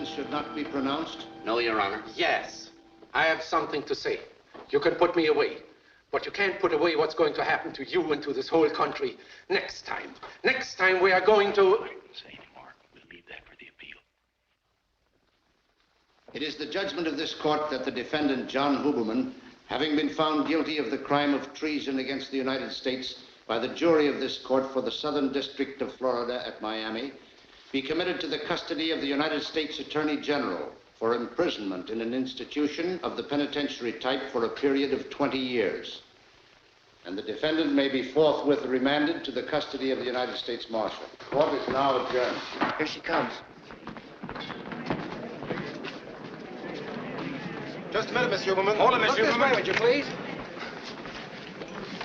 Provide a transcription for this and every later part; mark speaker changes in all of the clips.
Speaker 1: sentence should not be pronounced?
Speaker 2: No, Your Honor.
Speaker 3: Yes, I have something to say. You can put me away, but you can't put away what's going to happen to you and to this whole country next time. Next time we are going to...
Speaker 4: I won't say anymore. We'll leave that for the appeal.
Speaker 1: It is the judgment of this court that the defendant, John Huberman, having been found guilty of the crime of treason against the United States by the jury of this court for the Southern District of Florida at Miami, be committed to the custody of the United States Attorney General for imprisonment in an institution of the penitentiary type for a period of 20 years. And the defendant may be forthwith remanded to the custody of the United States Marshal. Court is now adjourned.
Speaker 2: Here she comes.
Speaker 5: Just a minute, Miss Huberman.
Speaker 2: Hold it, Miss
Speaker 5: Look this
Speaker 2: Huberman.
Speaker 5: way, would you please?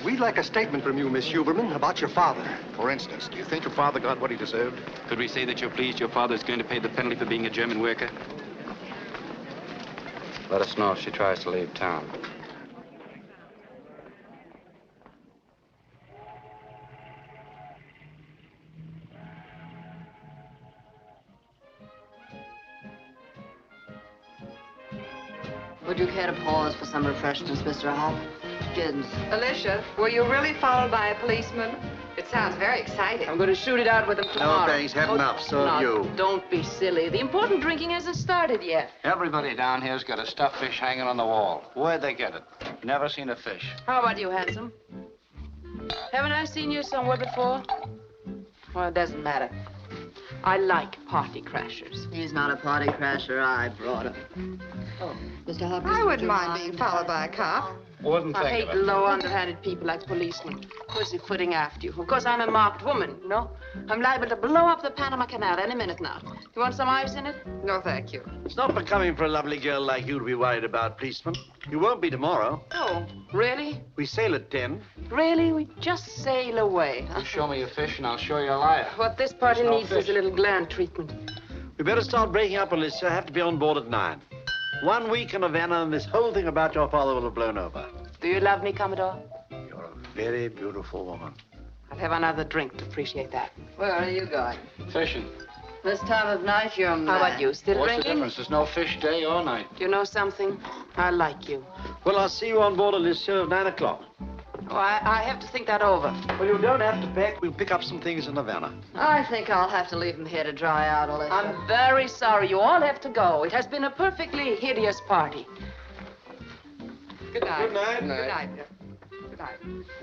Speaker 5: We'd like a statement from you, Miss Huberman, about your father.
Speaker 4: For instance, do you think your father got what he deserved?
Speaker 6: Could we say that you're pleased your father is going to pay the penalty for being a German worker?
Speaker 7: Let us know if she tries to leave town.
Speaker 8: Would you care to pause for some refreshments, Mr. Hop? Kids.
Speaker 9: Alicia, were you really followed by a policeman? It sounds very exciting.
Speaker 10: I'm going to shoot it out with him tomorrow.
Speaker 5: No, thanks. Had enough. So have you.
Speaker 10: Don't be silly. The important drinking hasn't started yet.
Speaker 7: Everybody down here's got a stuffed fish hanging on the wall. Where'd they get it? Never seen a fish.
Speaker 10: How about you, handsome? Haven't I seen you somewhere before? Well, it doesn't matter. I like party crashers.
Speaker 8: He's not a party crasher. I brought him. Oh, Mr. Hopkins.
Speaker 9: I wouldn't mind being followed by a cop.
Speaker 7: Wouldn't
Speaker 10: I
Speaker 7: think
Speaker 10: hate
Speaker 7: of it.
Speaker 10: low, underhanded people like policemen. Pussyfooting after you. Of course, I'm a marked woman, you know? I'm liable to blow up the Panama Canal any minute now. You want some ice in it?
Speaker 9: No, thank you.
Speaker 5: It's not becoming for a lovely girl like you to be worried about, policeman. You won't be tomorrow.
Speaker 10: Oh, really?
Speaker 5: We sail at 10.
Speaker 10: Really? We just sail away, huh?
Speaker 7: You show me a fish and I'll show you a liar.
Speaker 10: What this party
Speaker 7: No
Speaker 10: needs
Speaker 7: fish.
Speaker 10: is a little gland treatment.
Speaker 5: We better start breaking up, Alicia. I have to be on board at 9. 1 week in Havana and this whole thing about your father will have blown over.
Speaker 10: Do you love me, Commodore?
Speaker 5: You're a very beautiful woman.
Speaker 10: I'll have another drink to appreciate that.
Speaker 8: Where are you going?
Speaker 7: Fishing.
Speaker 8: This time of night, you're mad.
Speaker 10: How about you? Still
Speaker 7: What's the
Speaker 10: drinking?
Speaker 7: difference? There's no fish day or night.
Speaker 10: Do you know something? I like you.
Speaker 5: Well, I'll see you on board, Alicia, at 9 o'clock.
Speaker 10: Oh, I have to think that over.
Speaker 5: Well, you don't have to pack. We'll pick up some things in Havana.
Speaker 8: I think I'll have to leave him here to dry out, Alicia.
Speaker 10: I'm very sorry. You all have to go. It has been a perfectly hideous party.
Speaker 9: Good night.
Speaker 5: Good night.
Speaker 9: Good night. Good night.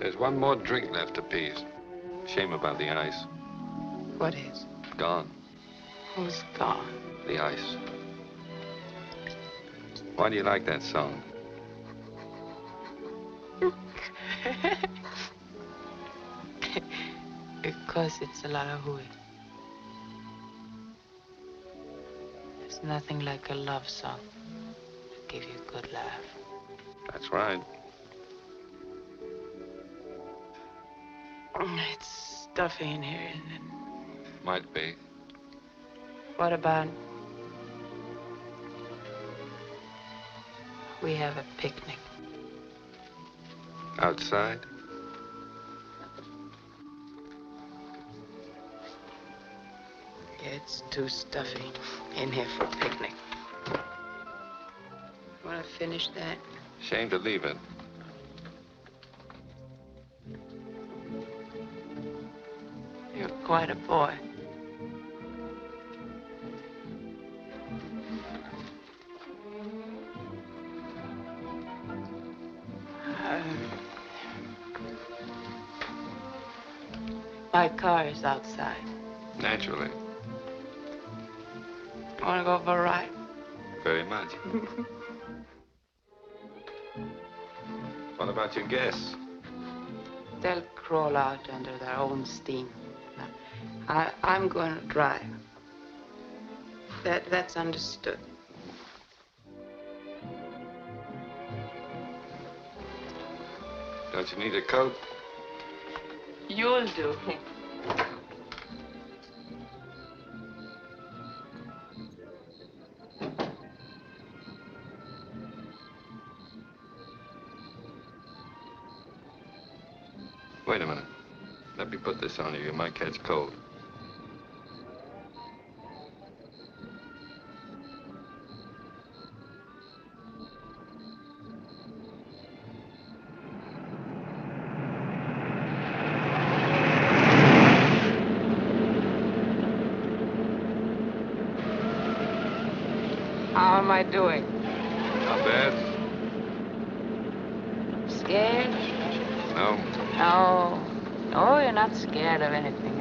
Speaker 11: There's one more drink left, appease. Shame about the ice.
Speaker 10: What is?
Speaker 11: Gone.
Speaker 10: Who's gone?
Speaker 11: The ice. Why do you like that song?
Speaker 10: Because it's a lot of hooey. There's nothing like a love song to give you a good laugh.
Speaker 11: That's right.
Speaker 10: It's stuffy in here, isn't it?
Speaker 11: Might be.
Speaker 10: What about we have a picnic?
Speaker 11: Outside?
Speaker 10: It's too stuffy in here for a picnic. Want to finish that?
Speaker 11: Shame to leave it.
Speaker 10: You're quite a boy. My car is outside.
Speaker 11: Naturally.
Speaker 10: Want to go for a ride?
Speaker 11: Very much. What about your guests?
Speaker 10: They'll crawl out under their own steam. I'm going to drive. That's understood.
Speaker 11: Don't you need a coat?
Speaker 10: You'll do.
Speaker 11: Wait a minute. Let me put this on you. You might catch cold.
Speaker 10: How am I doing?
Speaker 11: Not bad.
Speaker 10: Scared?
Speaker 11: No,
Speaker 10: No. No, you're not scared of anything.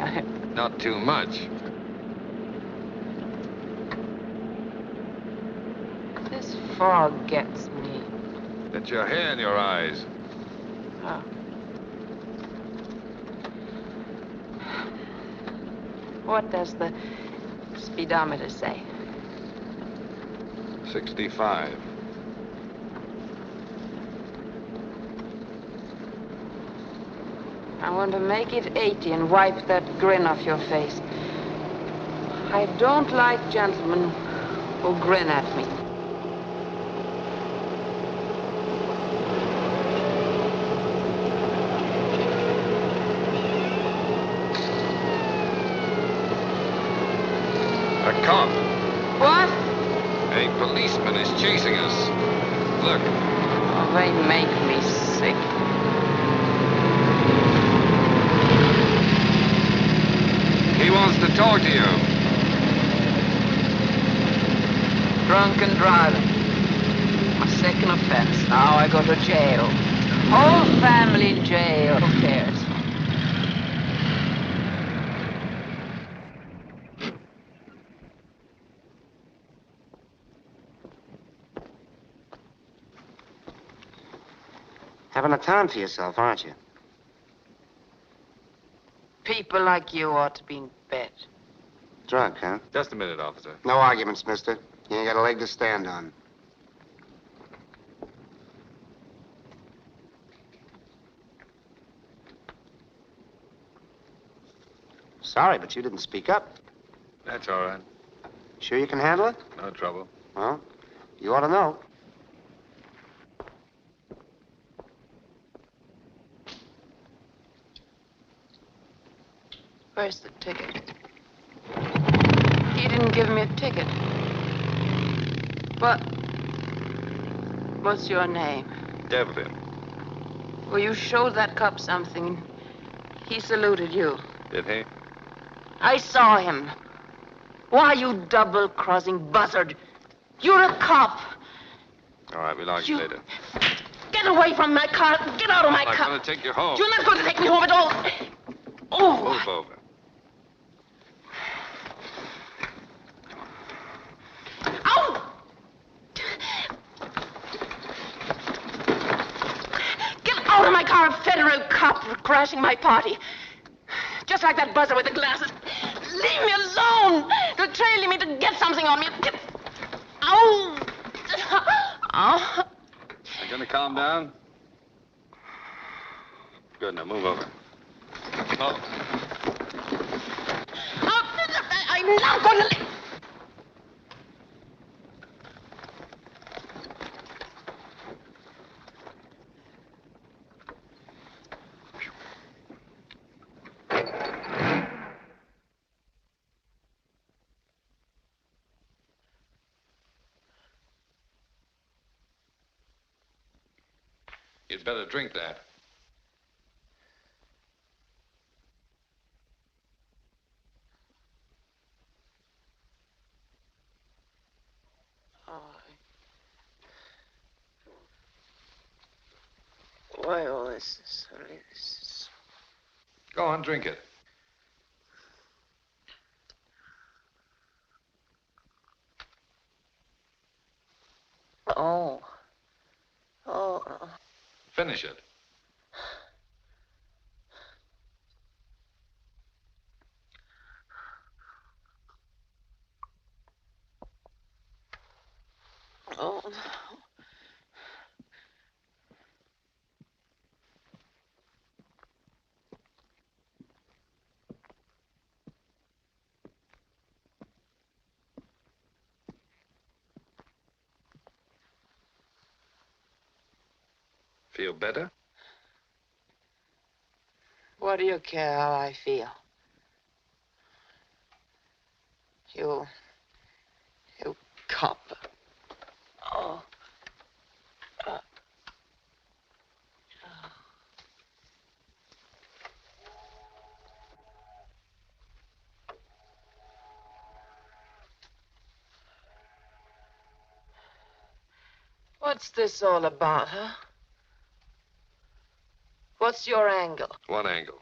Speaker 11: not too much.
Speaker 10: This fog gets me.
Speaker 11: Get your hair in your eyes.
Speaker 10: Oh. What does the speedometer say?
Speaker 11: 65.
Speaker 10: I want to make it 80 and wipe that grin off your face. I don't like gentlemen who grin at me.
Speaker 11: A cop.
Speaker 10: What?
Speaker 11: A policeman is chasing us. Look.
Speaker 10: Oh, they make me sick.
Speaker 11: He wants to talk to you.
Speaker 10: Drunken driving. My second offense. Now I go to jail. Whole family in jail. Who cares?
Speaker 2: Having a time for yourself, aren't you?
Speaker 10: People like you ought to be in bed.
Speaker 2: Drunk, huh?
Speaker 11: Just a minute, officer.
Speaker 2: No arguments, mister. You ain't got a leg to stand on. Sorry, but you didn't speak up.
Speaker 11: That's all right.
Speaker 2: Sure you can handle it?
Speaker 11: No trouble.
Speaker 2: Well, you ought to know.
Speaker 10: Where's the ticket? He didn't give me a ticket. What's your name?
Speaker 11: Devlin.
Speaker 10: Well, you showed that cop something. He saluted you.
Speaker 11: Did he?
Speaker 10: I saw him. Why, you double-crossing buzzard. You're a cop.
Speaker 11: All right, we'll argue later.
Speaker 10: Get away from my car. Get out of my
Speaker 11: I'm
Speaker 10: car.
Speaker 11: going to take you home.
Speaker 10: You're not going to take me home at all. Oh.
Speaker 11: Move over.
Speaker 10: Ow! Get out of my car, a federal cop for crashing my party. Just like that buzzer with the glasses. Leave me alone. They're trailing me to get something on me. Get... Ow! Oh.
Speaker 11: You going to calm down? Good, now move over. Oh.
Speaker 10: I'm not going to...
Speaker 11: You'd better drink that.
Speaker 10: Why all this?
Speaker 11: Go on, drink it.
Speaker 10: Oh.
Speaker 11: Finish it.
Speaker 10: Oh.
Speaker 11: Feel better?
Speaker 10: What do you care how I feel? You cop. Oh. What's this all about, huh? What's your angle?
Speaker 11: What angle?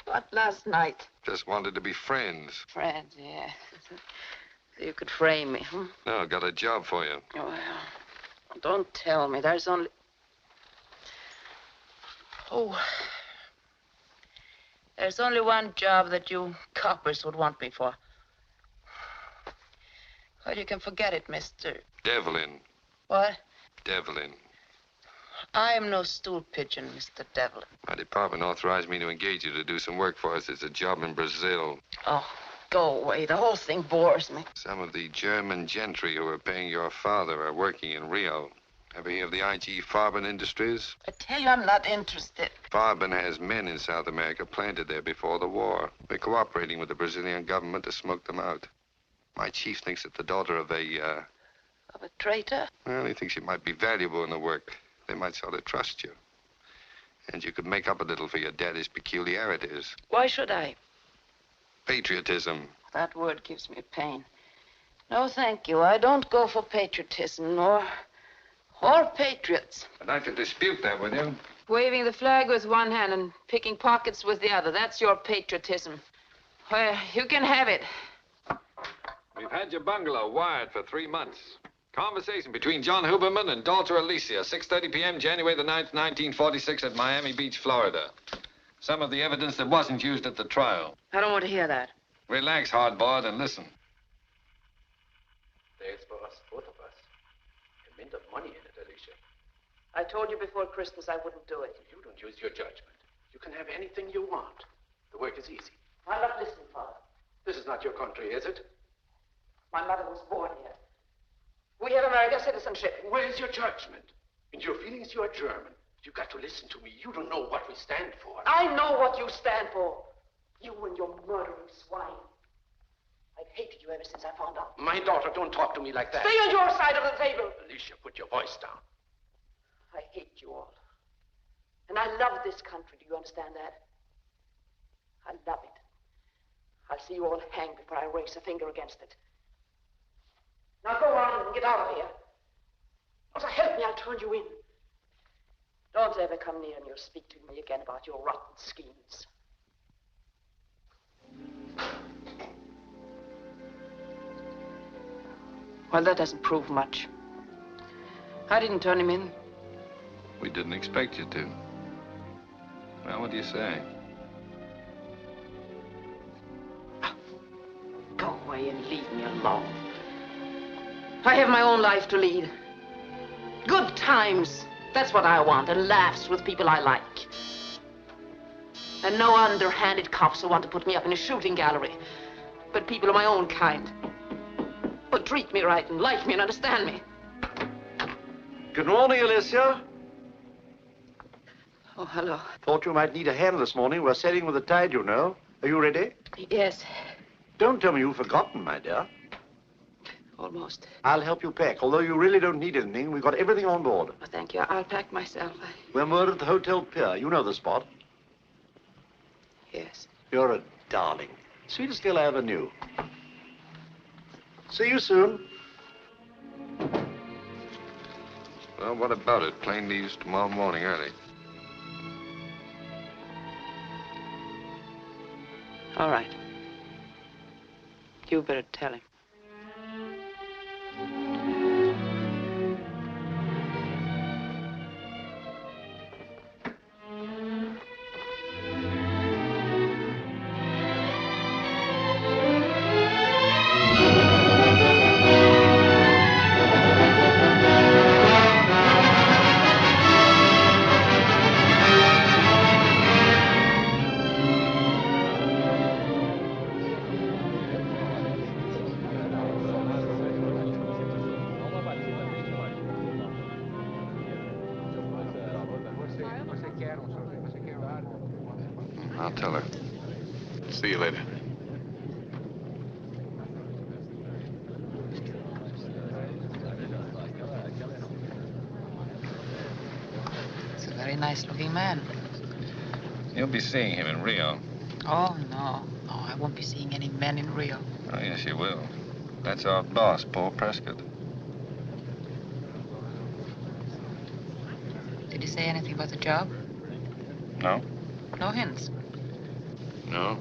Speaker 10: What, last night?
Speaker 11: Just wanted to be friends.
Speaker 10: Friends, yeah. So you could frame me, huh?
Speaker 11: No, got a job for you.
Speaker 10: Well, don't tell me. There's only... Oh. There's only one job that you coppers would want me for. Well, you can forget it, Mr.
Speaker 11: Devlin.
Speaker 10: What?
Speaker 11: Devlin.
Speaker 10: I am no stool pigeon, Mr. Devlin.
Speaker 11: My department authorized me to engage you to do some work for us. It's a job in Brazil.
Speaker 10: Oh, go away. The whole thing bores me.
Speaker 11: Some of the German gentry who are paying your father are working in Rio. Ever hear of the IG Farben Industries?
Speaker 10: I tell you, I'm not interested.
Speaker 11: Farben has men in South America planted there before the war. They're cooperating with the Brazilian government to smoke them out. My chief thinks that the daughter of a,
Speaker 10: Of a traitor?
Speaker 11: Well, he thinks you might be valuable in the work. They might sort of trust you. And you could make up a little for your daddy's peculiarities.
Speaker 10: Why should I?
Speaker 11: Patriotism.
Speaker 10: That word gives me pain. No, thank you. I don't go for patriotism or patriots.
Speaker 11: I'd like to dispute that with you.
Speaker 10: Waving the flag with one hand and picking pockets with the other. That's your patriotism. Well, you can have it.
Speaker 11: We've had your bungalow wired for 3 months. Conversation between John Huberman and daughter Alicia, 6:30 p.m., January the 9th, 1946, at Miami Beach, Florida. Some of the evidence that wasn't used at the trial.
Speaker 10: I don't want to hear that.
Speaker 11: Relax, hardboiled, and listen.
Speaker 3: There's for us, both of us. A mint of money in it, Alicia.
Speaker 10: I told you before Christmas I wouldn't do it.
Speaker 3: You don't use your judgment. You can have anything you want. The work is easy.
Speaker 10: I'm not listening, Father.
Speaker 3: This is not your country, is it?
Speaker 10: My mother was born here. We have American citizenship.
Speaker 3: Where's your judgment? In your feelings, you are German. You've got to listen to me. You don't know what we stand for.
Speaker 10: I know what you stand for. You and your murdering swine. I've hated you ever since I found out.
Speaker 3: My daughter, don't talk to me like that.
Speaker 10: Stay on your side of the table.
Speaker 3: Alicia, put your voice down.
Speaker 10: I hate you all. And I love this country. Do you understand that? I love it. I'll see you all hanged before I raise a finger against it. Now go on and get out of here. Or help me, I'll turn you in. Don't ever come near me or speak to me again about your rotten schemes. Well, that doesn't prove much. I didn't turn him in.
Speaker 11: We didn't expect you to. Well, what do you say?
Speaker 10: Go away and leave me alone. I have my own life to lead. Good times. That's what I want. And laughs with people I like. And no underhanded cops who want to put me up in a shooting gallery. But people of my own kind. Who treat me right and like me and understand me.
Speaker 5: Good morning, Alicia.
Speaker 10: Oh, hello.
Speaker 5: Thought you might need a hand this morning. We're sailing with the tide, you know. Are you ready?
Speaker 10: Yes.
Speaker 5: Don't tell me you've forgotten, my dear.
Speaker 10: Almost.
Speaker 5: I'll help you pack, although you really don't need anything. We've got everything on board.
Speaker 10: Oh, thank you. I'll pack myself.
Speaker 5: We're moored at the Hotel Pier. You know the spot.
Speaker 10: Yes.
Speaker 5: You're a darling. Sweetest girl I ever knew. See you soon.
Speaker 11: Well, what about it? Plane leaves tomorrow morning early.
Speaker 10: All right. You better tell him.
Speaker 11: I'll tell her. See you later.
Speaker 12: He's a very nice-looking man.
Speaker 11: You'll be seeing him in Rio.
Speaker 12: Oh, no. No, I won't be seeing any men in Rio.
Speaker 11: Oh, yes, you will. That's our boss, Paul Prescott.
Speaker 12: Did he say anything about the job?
Speaker 11: No?
Speaker 12: No hints?
Speaker 11: No.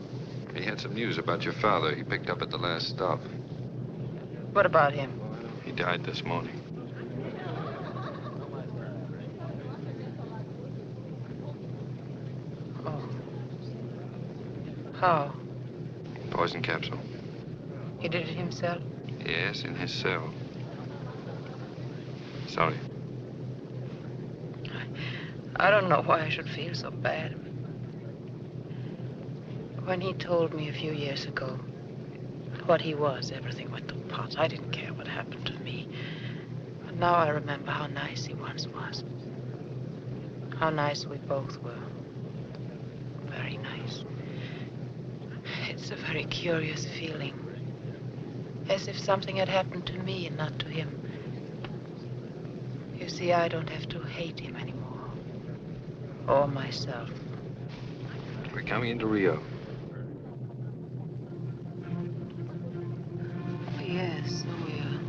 Speaker 11: He had some news about your father he picked up at the last stop.
Speaker 12: What about him?
Speaker 11: He died this morning.
Speaker 12: Oh. How?
Speaker 11: Poison capsule.
Speaker 12: He did it himself?
Speaker 11: Yes, in his cell. Sorry.
Speaker 12: I don't know why I should feel so bad. When he told me a few years ago what he was, everything went to pot. I didn't care what happened to me. But now I remember how nice he once was. How nice we both were. Very nice. It's a very curious feeling. As if something had happened to me and not to him. You see, I don't have to hate him anymore. Or myself.
Speaker 11: We're coming into Rio.
Speaker 12: Yes, we are.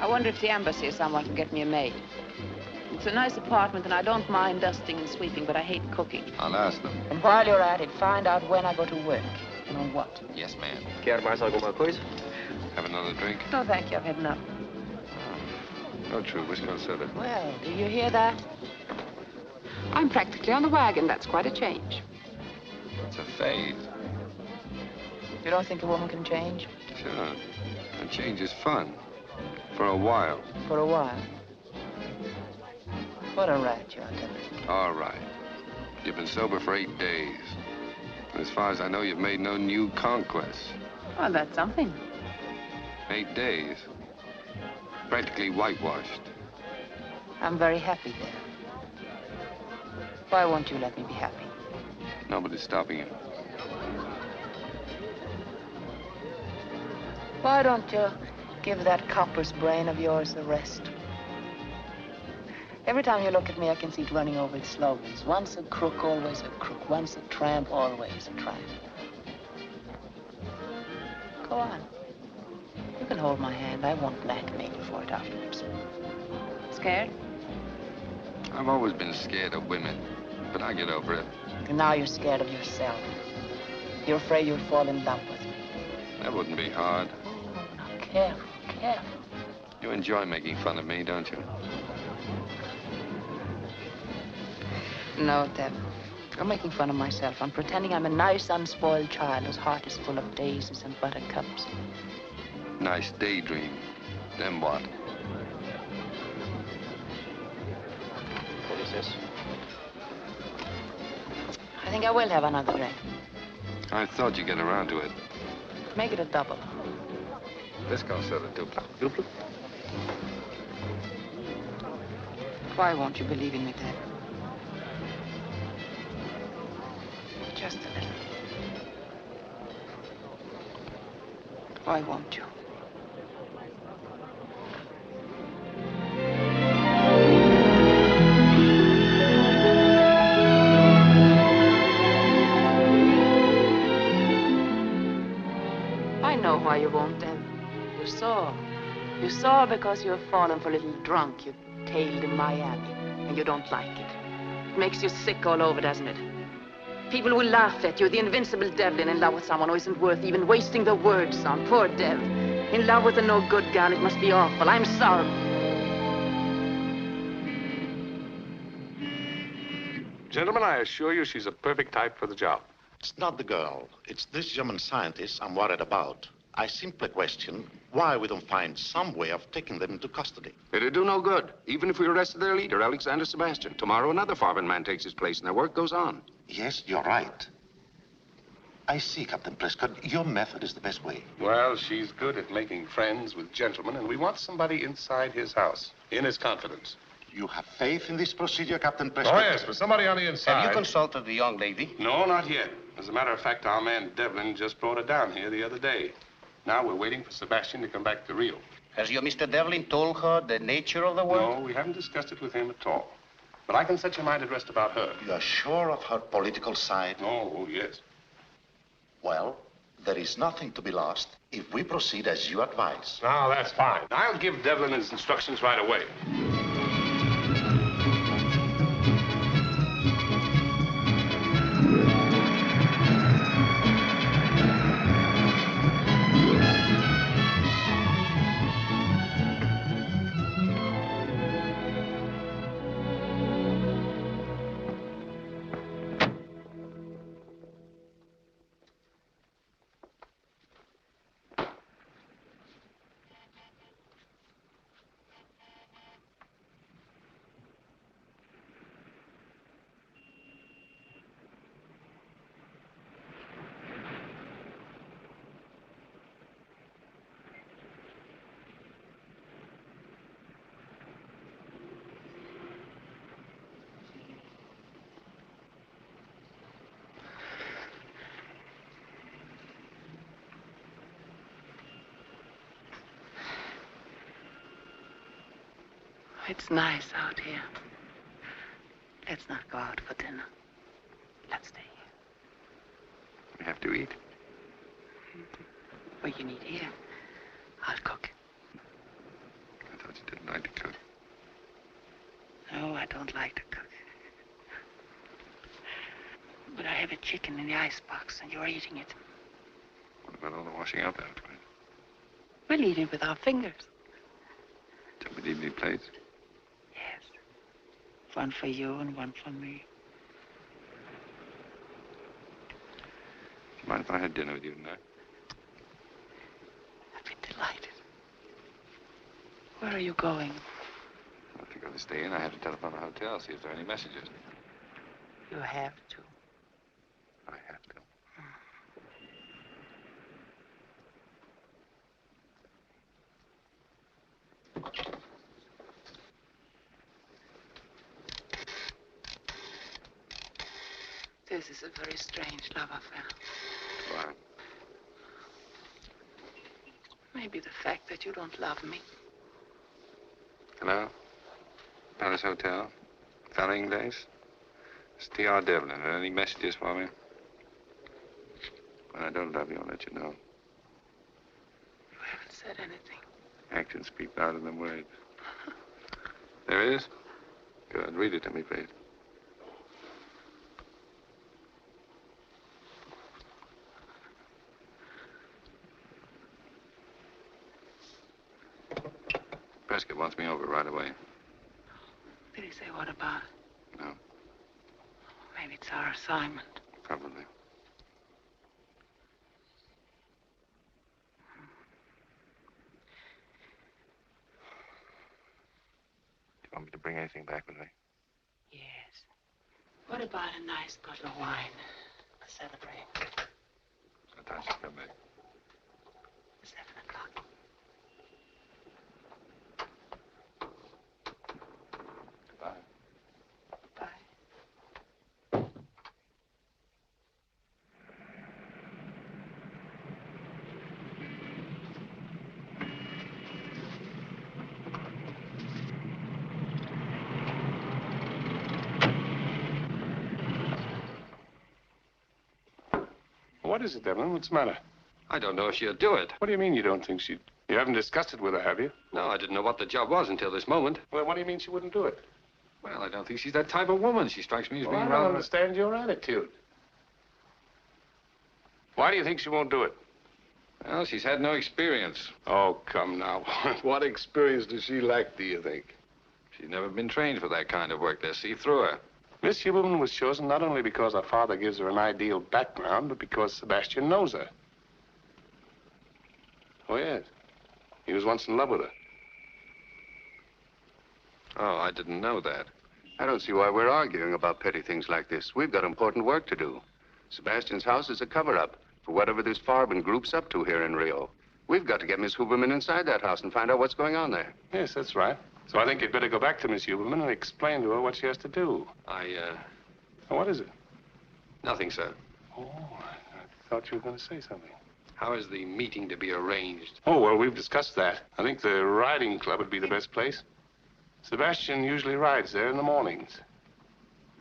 Speaker 10: I wonder if the embassy or someone can get me a maid. It's a nice apartment, and I don't mind dusting and sweeping, but I hate cooking.
Speaker 11: I'll ask them.
Speaker 12: And while you're at it, find out when I go to work and on what.
Speaker 11: Yes, ma'am.
Speaker 6: Quer mais alguma coisa?
Speaker 11: Have another drink?
Speaker 12: No, thank you. I've had enough.
Speaker 11: No, true. Whiskey on soda.
Speaker 12: Well, do you hear that?
Speaker 10: I'm practically on the wagon. That's quite a change.
Speaker 11: It's a phase.
Speaker 12: You don't think a woman can change?
Speaker 11: Sure. And change is fun. For a while.
Speaker 12: For a while. What a rat you are, Deborah.
Speaker 11: All right. You've been sober for 8 days. And as far as I know, you've made no new conquests.
Speaker 10: Well, that's something.
Speaker 11: 8 days. Practically whitewashed.
Speaker 12: I'm very happy there. Why won't you let me be happy?
Speaker 11: Nobody's stopping you.
Speaker 12: Why don't you give that copper's brain of yours a rest? Every time you look at me, I can see it running over its slogans. Once a crook, always a crook. Once a tramp, always a tramp. Go on. You can hold my hand. I won't blackmail you for it afterwards.
Speaker 10: Scared?
Speaker 11: I've always been scared of women, but I get over it.
Speaker 12: And now you're scared of yourself. You're afraid you'll fall in love with me.
Speaker 11: That wouldn't be hard.
Speaker 12: Oh, now, careful, careful.
Speaker 11: You enjoy making fun of me, don't you?
Speaker 12: No, Deb. I'm making fun of myself. I'm pretending I'm a nice, unspoiled child whose heart is full of daisies and buttercups.
Speaker 11: Nice daydream. Then what?
Speaker 6: What is this?
Speaker 12: I think I will have another drink.
Speaker 11: I thought you'd get around to it.
Speaker 12: Make it a double.
Speaker 11: Whiskey on soda, duplo.
Speaker 6: Duplo?
Speaker 12: Why won't you believe in me, Deb? Just a little. Why won't you? I know why you won't, Deb. You saw. You saw because you've fallen for a little drunk you tailed in Miami, and you don't like it. It makes you sick all over, doesn't it? People will laugh at you, the invincible devil in love with someone who isn't worth even wasting the words on. Poor Dev. In love with a no-good gal, it must be awful. I'm sorry.
Speaker 13: Gentlemen, I assure you she's a perfect type for the job.
Speaker 4: It's not the girl. It's this German scientist I'm worried about. I simply question why we don't find some way of taking them into custody.
Speaker 14: It'd do no good, even if we arrested their leader, Alexander Sebastian. Tomorrow, another foreign man takes his place, and their work goes on.
Speaker 4: Yes, you're right. I see, Captain Prescott. Your method is the best way.
Speaker 13: Well, she's good at making friends with gentlemen, and we want somebody inside his house, in his confidence.
Speaker 4: You have faith in this procedure, Captain Prescott?
Speaker 13: Oh, yes, but somebody on the inside.
Speaker 7: Have you consulted the young lady?
Speaker 13: No, not yet. As a matter of fact, our man Devlin just brought her down here the other day. Now we're waiting for Sebastian to come back to Rio.
Speaker 7: Has your Mr. Devlin told her the nature of the work?
Speaker 13: No, we haven't discussed it with him at all. But I can set your mind at rest about her.
Speaker 4: You are sure of her political side?
Speaker 13: Oh, yes.
Speaker 4: Well, there is nothing to be lost if we proceed as you advise.
Speaker 13: Now, that's fine. I'll give Devlin his instructions right away.
Speaker 12: It's nice out here. Let's not go out for dinner. Let's stay here.
Speaker 11: We have to eat.
Speaker 12: What you need here, I'll cook.
Speaker 11: I thought you didn't like to cook.
Speaker 12: No, I don't like to cook. But I have a chicken in the icebox, and you're eating it.
Speaker 11: What about all the washing up afterwards?
Speaker 12: We'll eat it with our fingers.
Speaker 11: Don't we leave any plates?
Speaker 12: Yes. One for you and one for me.
Speaker 11: Do you mind if I had dinner with you tonight?
Speaker 12: I'd be delighted. Where are you going?
Speaker 11: I have to go to stay in. I have to telephone the hotel, see if there are any messages.
Speaker 12: You have to.
Speaker 11: I have to.
Speaker 12: This is a very strange love affair.
Speaker 11: Why?
Speaker 12: Maybe the fact that you don't love me.
Speaker 11: Hello? Palace Hotel? Fella Ingles? It's T.R. Devlin. Are there any messages for me? When I don't love you, I'll let you know.
Speaker 12: You haven't said anything.
Speaker 11: Actions speak louder than words. There is? Good. Read it to me, please. Prescott wants me over right away.
Speaker 12: Did he say what about it?
Speaker 11: No.
Speaker 12: Maybe it's our assignment.
Speaker 11: Probably. Do you want me to bring anything back with me?
Speaker 12: Yes. What about a nice bottle of wine to celebrate?
Speaker 11: What time should I come back?
Speaker 12: 7 o'clock.
Speaker 11: Goodbye.
Speaker 12: Bye.
Speaker 13: What is it, Devlin? What's the matter?
Speaker 11: I don't know if she'll do it.
Speaker 13: What do you mean you don't think she'd... You haven't discussed it with her, have you?
Speaker 11: No, I didn't know what the job was until this moment.
Speaker 13: Well, what do you mean she wouldn't do it?
Speaker 11: Well, I don't think she's that type of woman. She strikes me as
Speaker 13: Well,
Speaker 11: being
Speaker 13: I don't
Speaker 11: rather...
Speaker 13: understand your attitude. Why do you think she won't do it?
Speaker 11: Well, she's had no experience.
Speaker 13: Oh, come now. What experience does she lack, do you think?
Speaker 11: She's never been trained for that kind of work. They'll see through her.
Speaker 13: Miss Huberman was chosen not only because her father gives her an ideal background, but because Sebastian knows her. Oh, yes. He was once in love with her.
Speaker 11: Oh, I didn't know that.
Speaker 14: I don't see why we're arguing about petty things like this. We've got important work to do. Sebastian's house is a cover-up for whatever this Farben group's up to here in Rio. We've got to get Miss Huberman inside that house and find out what's going on there.
Speaker 13: Yes, that's right. So I think you'd better go back to Miss Huberman and explain to her what she has to do. What is it?
Speaker 11: Nothing, sir.
Speaker 13: Oh, I thought you were going to say something.
Speaker 11: How is the meeting to be arranged?
Speaker 13: Oh, well, we've discussed that. I think the riding club would be the best place. Sebastian usually rides there in the mornings.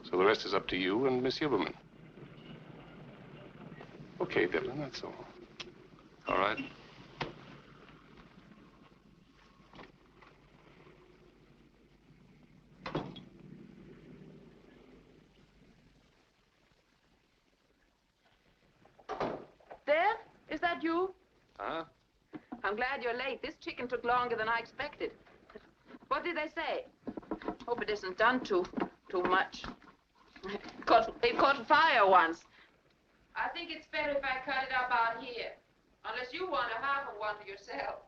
Speaker 13: So the rest is up to you and Miss Huberman. Okay, Devlin, that's all.
Speaker 11: All right.
Speaker 10: There? Is that you?
Speaker 11: Huh?
Speaker 10: I'm glad you're late. This chicken took longer than I expected. What did they say? Hope it isn't done too much. It caught fire once. I think it's better if I cut it up out here. Unless you want a half of one yourself.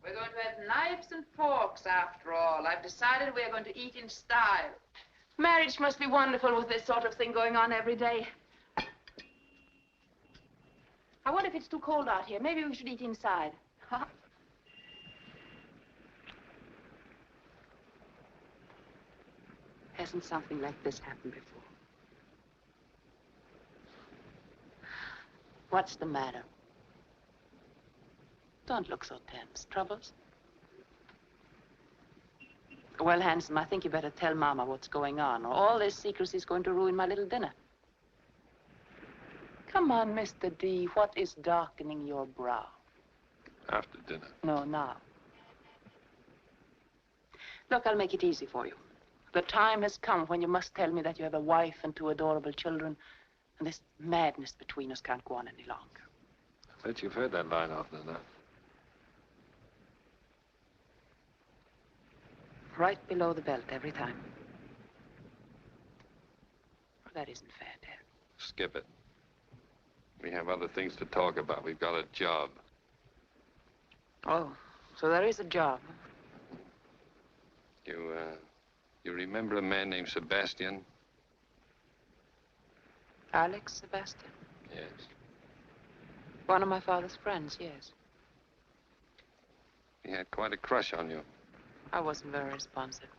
Speaker 10: We're going to have knives and forks after all. I've decided we're going to eat in style. Marriage must be wonderful with this sort of thing going on every day. I wonder if it's too cold out here. Maybe we should eat inside. Huh? Hasn't something like this happened before? What's the matter? Don't look so tense. Troubles? Well, handsome, I think you better tell Mama what's going on, or all this secrecy is going to ruin my little dinner. Come on, Mr. D. What is darkening your brow?
Speaker 11: After dinner.
Speaker 10: No, now. Look, I'll make it easy for you. The time has come when you must tell me that you have a wife and 2 adorable children, and this madness between us can't go on any longer.
Speaker 11: I bet you've heard that line often enough.
Speaker 10: Right below the belt every time. Well, that isn't fair, Dad.
Speaker 11: Skip it. We have other things to talk about. We've got a job.
Speaker 10: Oh, so there is a job.
Speaker 11: You remember a man named Sebastian?
Speaker 10: Alex Sebastian?
Speaker 11: Yes.
Speaker 10: One of my father's friends, yes.
Speaker 11: He had quite a crush on you.
Speaker 10: I wasn't very responsive.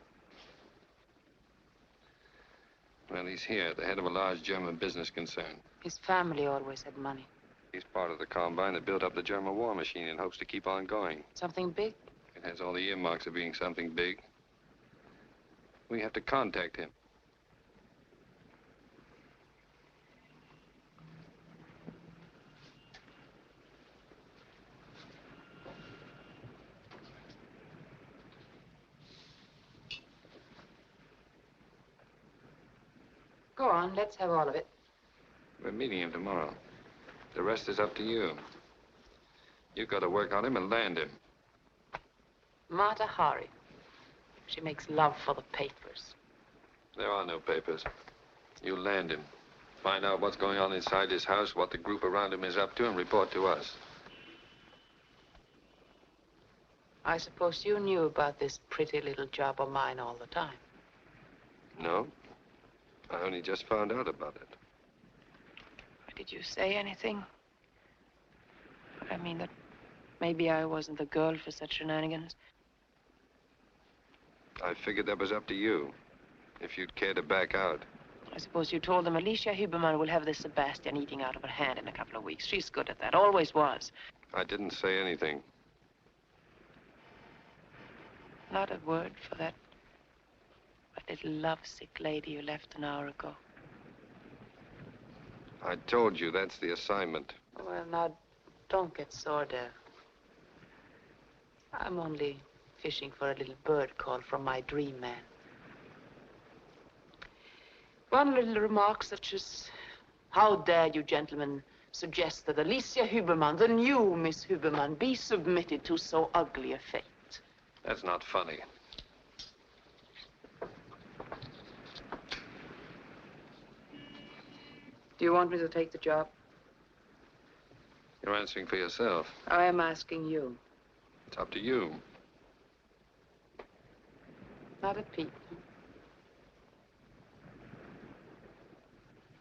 Speaker 11: Well, he's here, the head of a large German business concern.
Speaker 10: His family always had money.
Speaker 11: He's part of the combine that built up the German war machine and hopes to keep on going.
Speaker 10: Something big?
Speaker 11: It has all the earmarks of being something big. We have to contact him.
Speaker 10: Go on, let's have all of it.
Speaker 11: We're meeting him tomorrow. The rest is up to you. You've got to work on him and land him.
Speaker 10: Mata Hari. She makes love for the papers.
Speaker 11: There are no papers. You land him. Find out what's going on inside his house, what the group around him is up to, and report to us.
Speaker 10: I suppose you knew about this pretty little job of mine all the time.
Speaker 11: No. I only just found out about it.
Speaker 10: Did you say anything? I mean that maybe I wasn't the girl for such shenanigans.
Speaker 11: I figured that was up to you, if you'd care to back out.
Speaker 10: I suppose you told them Alicia Huberman will have this Sebastian eating out of her hand in a couple of weeks. She's good at that, always was.
Speaker 11: I didn't say anything.
Speaker 10: Not a word for that little lovesick lady you left an hour ago.
Speaker 11: I told you that's the assignment.
Speaker 10: Well, now, don't get sore, Dad. I'm only fishing for a little bird call from my dream man. One little remark such as, how dare you gentlemen suggest that Alicia Huberman, the new Miss Huberman, be submitted to so ugly a fate?
Speaker 11: That's not funny.
Speaker 10: Do you want me to take the job?
Speaker 11: You're answering for yourself.
Speaker 10: I am asking you.
Speaker 11: It's up to you.
Speaker 12: Not at Pete.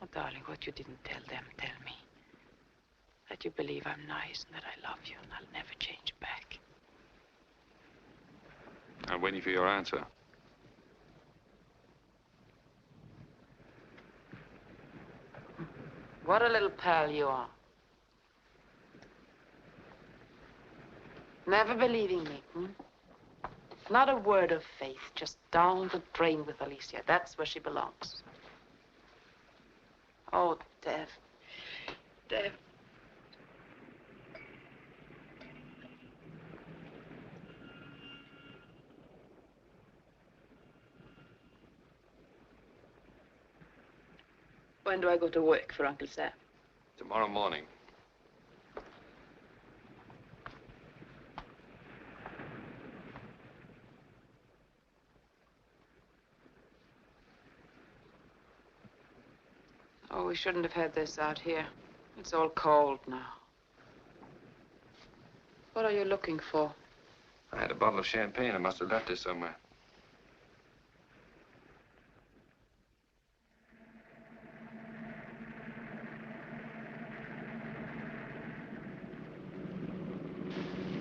Speaker 12: Oh, darling, what you didn't tell them, tell me. That you believe I'm nice and that I love you and I'll never change back.
Speaker 11: I'm waiting for your answer.
Speaker 12: What a little pal you are. Never believing me, hmm? Not a word of faith, just down the drain with Alicia. That's where she belongs. Oh, Dev. Dev. When do I go to work for Uncle Sam?
Speaker 11: Tomorrow morning.
Speaker 12: Oh, we shouldn't have had this out here. It's all cold now. What are you looking for?
Speaker 11: I had a bottle of champagne. I must have left it somewhere.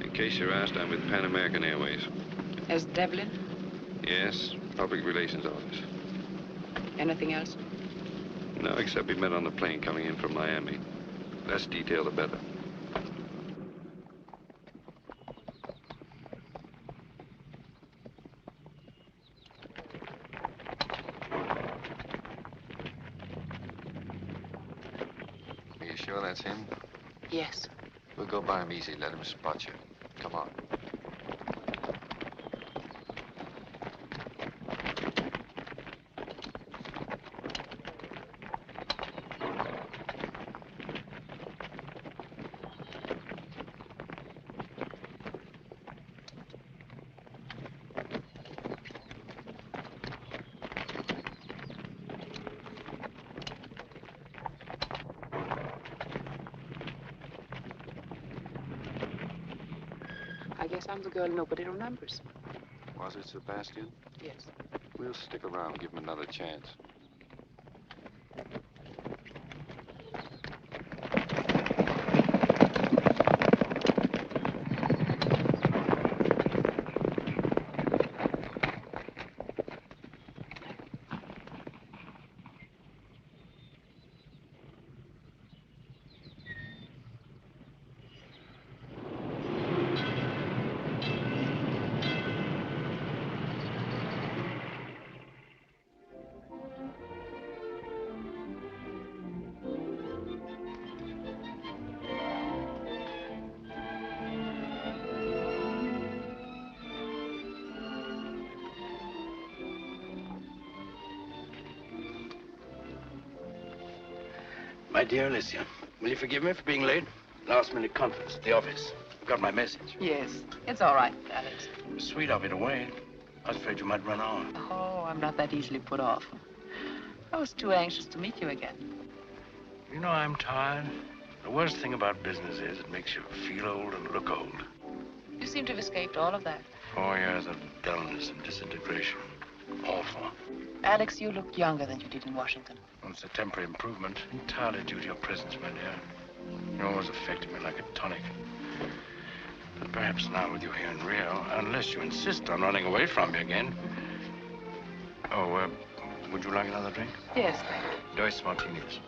Speaker 11: In case you're asked, I'm with Pan American Airways.
Speaker 12: As Devlin?
Speaker 11: Yes, public relations office.
Speaker 12: Anything else?
Speaker 11: No, except we met on the plane coming in from Miami. Less detail, the better. Are you sure that's him?
Speaker 12: Yes.
Speaker 11: We'll go by him easy. Let him spot you. Come on.
Speaker 12: I guess I'm the girl nobody remembers.
Speaker 11: Was it Sebastian?
Speaker 12: Yes.
Speaker 11: We'll stick around, give him another chance.
Speaker 15: My dear Alicia, will you forgive me for being late? Last-minute conference at the office. You got my message.
Speaker 12: Yes. It's all right, Alex.
Speaker 15: It was sweet of you to wait. I was afraid you might run on.
Speaker 12: Oh, I'm not that easily put off. I was too anxious to meet you again.
Speaker 15: You know, I'm tired. The worst thing about business is it makes you feel old and look old.
Speaker 12: You seem to have escaped all of that.
Speaker 15: 4 years of dullness and disintegration. Awful.
Speaker 12: Alex, you look younger than you did in Washington.
Speaker 15: Well, it's a temporary improvement, entirely due to your presence, my dear. You always affected me like a tonic. But perhaps now with you here in Rio, unless you insist on running away from me again. Oh, would you like another drink?
Speaker 12: Yes, thank you.
Speaker 15: Dos martinis.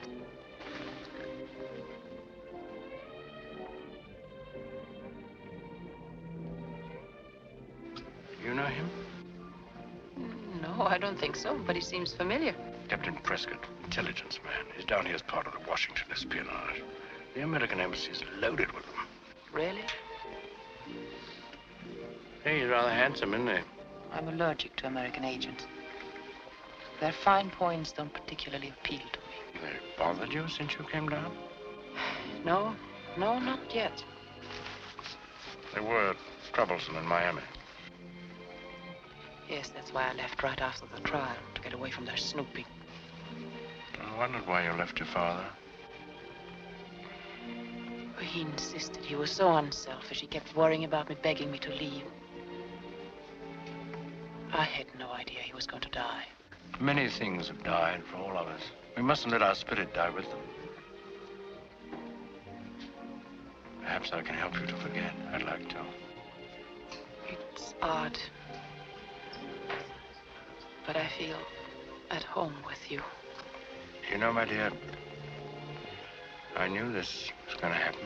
Speaker 15: You know him?
Speaker 12: No, I don't think so, but he seems familiar.
Speaker 15: Captain Prescott, intelligence man. He's down here as part of the Washington espionage. The American embassy is loaded with them.
Speaker 12: Really?
Speaker 15: Hey, he's rather handsome, isn't he?
Speaker 12: I'm allergic to American agents. Their fine points don't particularly appeal to me.
Speaker 15: They bothered you since you came down?
Speaker 12: No, not yet.
Speaker 15: They were troublesome in Miami.
Speaker 12: Yes, that's why I left right after the trial, to get away from their snooping.
Speaker 15: I wondered why you left your father.
Speaker 12: He insisted. He was so unselfish. He kept worrying about me, begging me to leave. I had no idea he was going to die.
Speaker 15: Many things have died for all of us. We mustn't let our spirit die with them. Perhaps I can help you to forget. I'd like to.
Speaker 12: It's odd. But I feel at home with you.
Speaker 15: You know, my dear, I knew this was going to happen.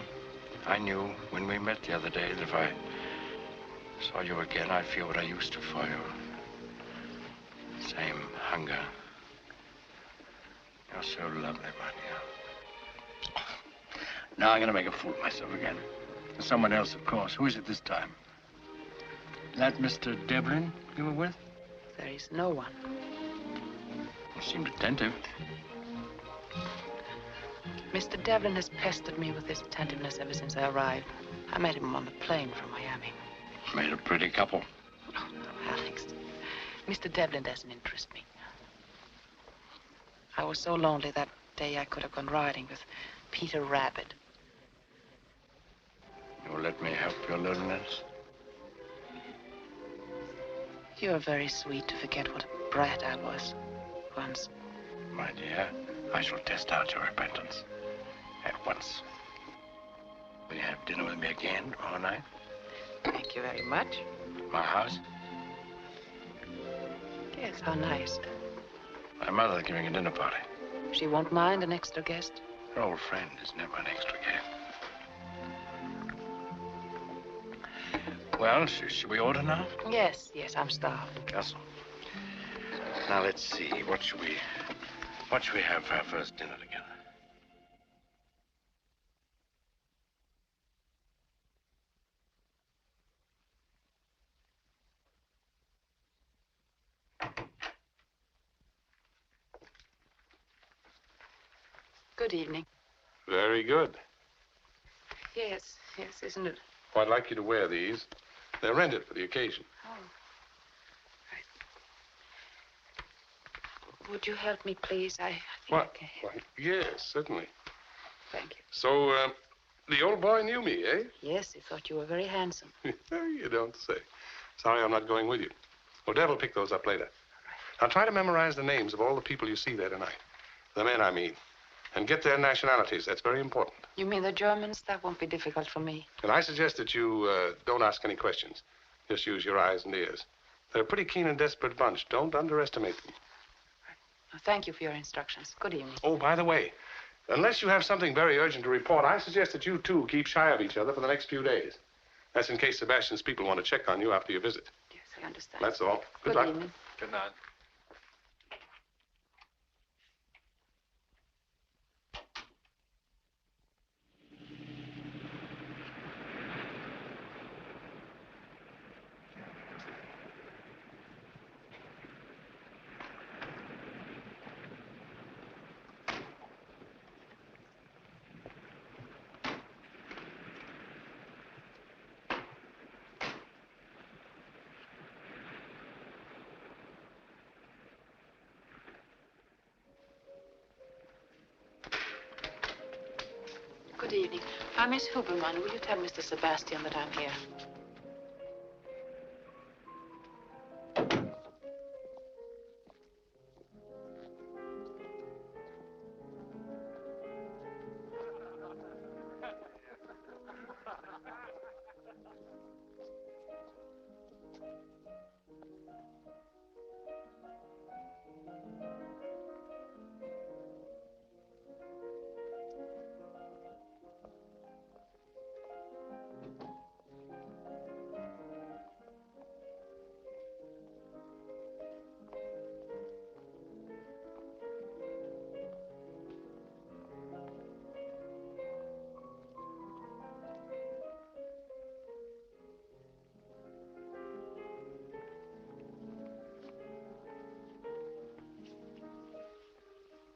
Speaker 15: I knew when we met the other day that if I saw you again, I'd feel what I used to for you. Same hunger. You're so lovely, my dear. Now I'm going to make a fool of myself again. Someone else, of course. Who is it this time? That Mr. Devlin you were with?
Speaker 12: There is no one.
Speaker 15: You seemed attentive.
Speaker 12: Mr. Devlin has pestered me with his attentiveness ever since I arrived. I met him on the plane from Miami.
Speaker 15: Made a pretty couple.
Speaker 12: Oh, no, Alex. Mr. Devlin doesn't interest me. I was so lonely that day I could have gone riding with Peter Rabbit.
Speaker 15: You'll let me help your loneliness?
Speaker 12: You're very sweet to forget what a brat I was once.
Speaker 15: My dear, I shall test out your repentance at once. Will you have dinner with me again tomorrow night?
Speaker 12: Thank you very much.
Speaker 15: My house?
Speaker 12: Yes, how nice.
Speaker 15: My mother's giving a dinner party.
Speaker 12: She won't mind an extra guest.
Speaker 15: Her old friend is never an extra guest. Well, should we order now?
Speaker 12: Yes, yes, I'm starved.
Speaker 15: Castle. Now, let's see. What should we have for our first dinner together?
Speaker 12: Good evening.
Speaker 13: Very good.
Speaker 12: Yes, yes, isn't it?
Speaker 13: Well, I'd like you to wear these. They're rented for the occasion.
Speaker 12: Oh. Right. Would you help me, please? I think
Speaker 13: What?
Speaker 12: I can help.
Speaker 13: Why, yes, certainly.
Speaker 12: Thank you.
Speaker 13: So, the old boy knew me, eh?
Speaker 12: Yes, he thought you were very handsome.
Speaker 13: You don't say. Sorry I'm not going with you. Odette will pick those up later. Now, try to memorize the names of all the people you see there tonight. The men, I mean. And get their nationalities. That's very important.
Speaker 12: You mean the Germans? That won't be difficult for me.
Speaker 13: And I suggest that you don't ask any questions. Just use your eyes and ears. They're a pretty keen and desperate bunch. Don't underestimate them.
Speaker 12: Well, thank you for your instructions. Good evening.
Speaker 13: Oh, by the way, unless you have something very urgent to report, I suggest that you two keep shy of each other for the next few days. That's in case Sebastian's people want to check on you after your visit.
Speaker 12: Yes, I understand.
Speaker 13: That's all.
Speaker 12: Good
Speaker 13: luck.
Speaker 12: evening.
Speaker 13: Good night.
Speaker 12: Good evening. I'm Miss Huberman. Will you tell Mr. Sebastian that I'm here?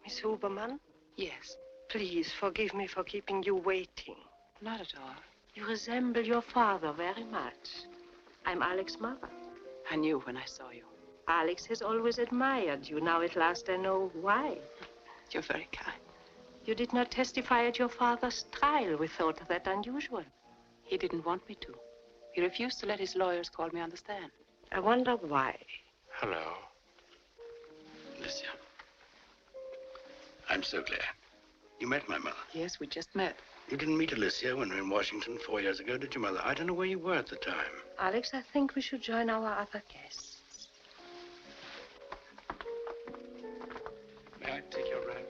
Speaker 16: Miss Huberman?
Speaker 12: Yes.
Speaker 16: Please forgive me for keeping you waiting.
Speaker 12: Not at all.
Speaker 16: You resemble your father very much. I'm Alex's mother.
Speaker 12: I knew when I saw you.
Speaker 16: Alex has always admired you. Now at last I know why.
Speaker 12: You're very kind.
Speaker 16: You did not testify at your father's trial. We thought that unusual.
Speaker 12: He didn't want me to. He refused to let his lawyers call me on the stand.
Speaker 16: I wonder why.
Speaker 15: Hello. Alicia. I'm so glad. You met my mother.
Speaker 12: Yes, we just met.
Speaker 15: You didn't meet Alicia when we were in Washington 4 years ago, did you, Mother? I don't know where you were at the time.
Speaker 16: Alex, I think we should join our other guests.
Speaker 15: May I take your ride?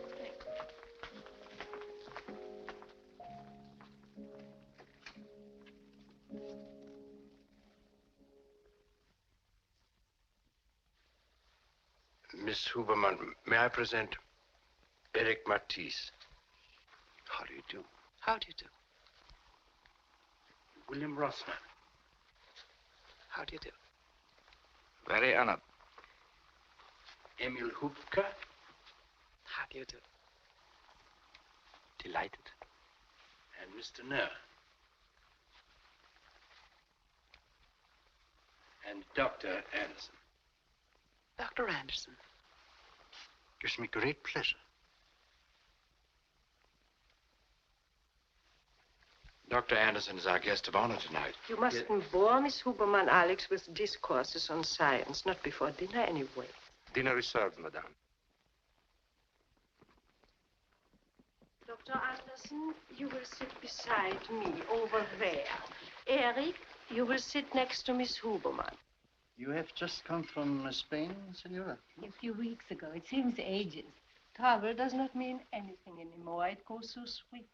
Speaker 15: Miss Huberman, may I present Eric Matisse?
Speaker 14: How do you do?
Speaker 12: How do you do?
Speaker 15: William Rossman.
Speaker 12: How do you do?
Speaker 7: Very honored.
Speaker 15: Emil Hupka.
Speaker 12: How do you do?
Speaker 15: Delighted. And Mr. Nair. And Dr. Anderson.
Speaker 12: Dr. Anderson.
Speaker 15: Gives me great pleasure. Dr. Anderson is our guest of honor tonight.
Speaker 16: You mustn't bore Miss Huberman, Alex, with discourses on science. Not before dinner, anyway.
Speaker 13: Dinner is served, madame.
Speaker 16: Dr. Anderson, you will sit beside me over there. Eric, you will sit next to Miss Huberman.
Speaker 5: You have just come from Spain, Senora?
Speaker 17: A few weeks ago. It seems ages. Travel does not mean anything anymore. It goes so swift.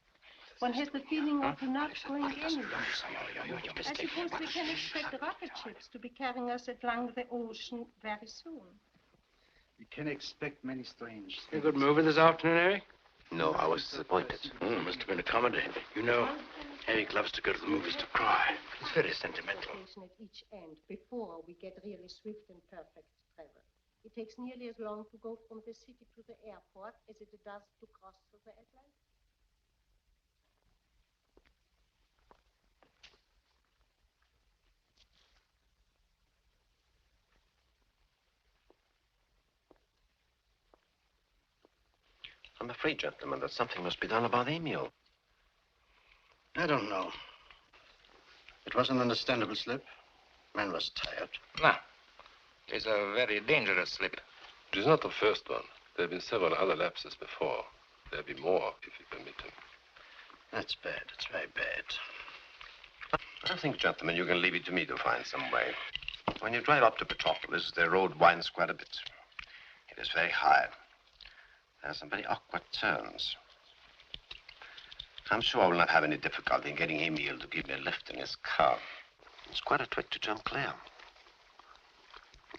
Speaker 17: One has the feeling of not going anywhere. I suppose we can expect rocket ships to be carrying us along the ocean very soon.
Speaker 5: We can expect many strange
Speaker 15: A
Speaker 5: things.
Speaker 15: good movie this afternoon, Eric?
Speaker 14: No, I was disappointed.
Speaker 15: Must have been accommodating. You know, Eric loves to go to the movies to cry. He's very sentimental.
Speaker 17: Station at each end before we get really swift and perfect travel. It takes nearly as long to go from the city to the airport as it does to cross the Atlantic.
Speaker 14: I'm afraid, gentlemen, that something must be done about Emil.
Speaker 5: I don't know. It was an understandable slip. Man was tired.
Speaker 7: No. It is a very dangerous slip.
Speaker 13: It is not the first one. There have been several other lapses before. There'll be more, if you permit him.
Speaker 5: That's bad. It's very bad.
Speaker 14: I think, gentlemen, you can leave it to me to find some way. When you drive up to Petropolis, the road winds quite a bit. It is very high. There are some very awkward turns. I'm sure I will not have any difficulty in getting Emil to give me a lift in his car. It's quite a trick to jump clear.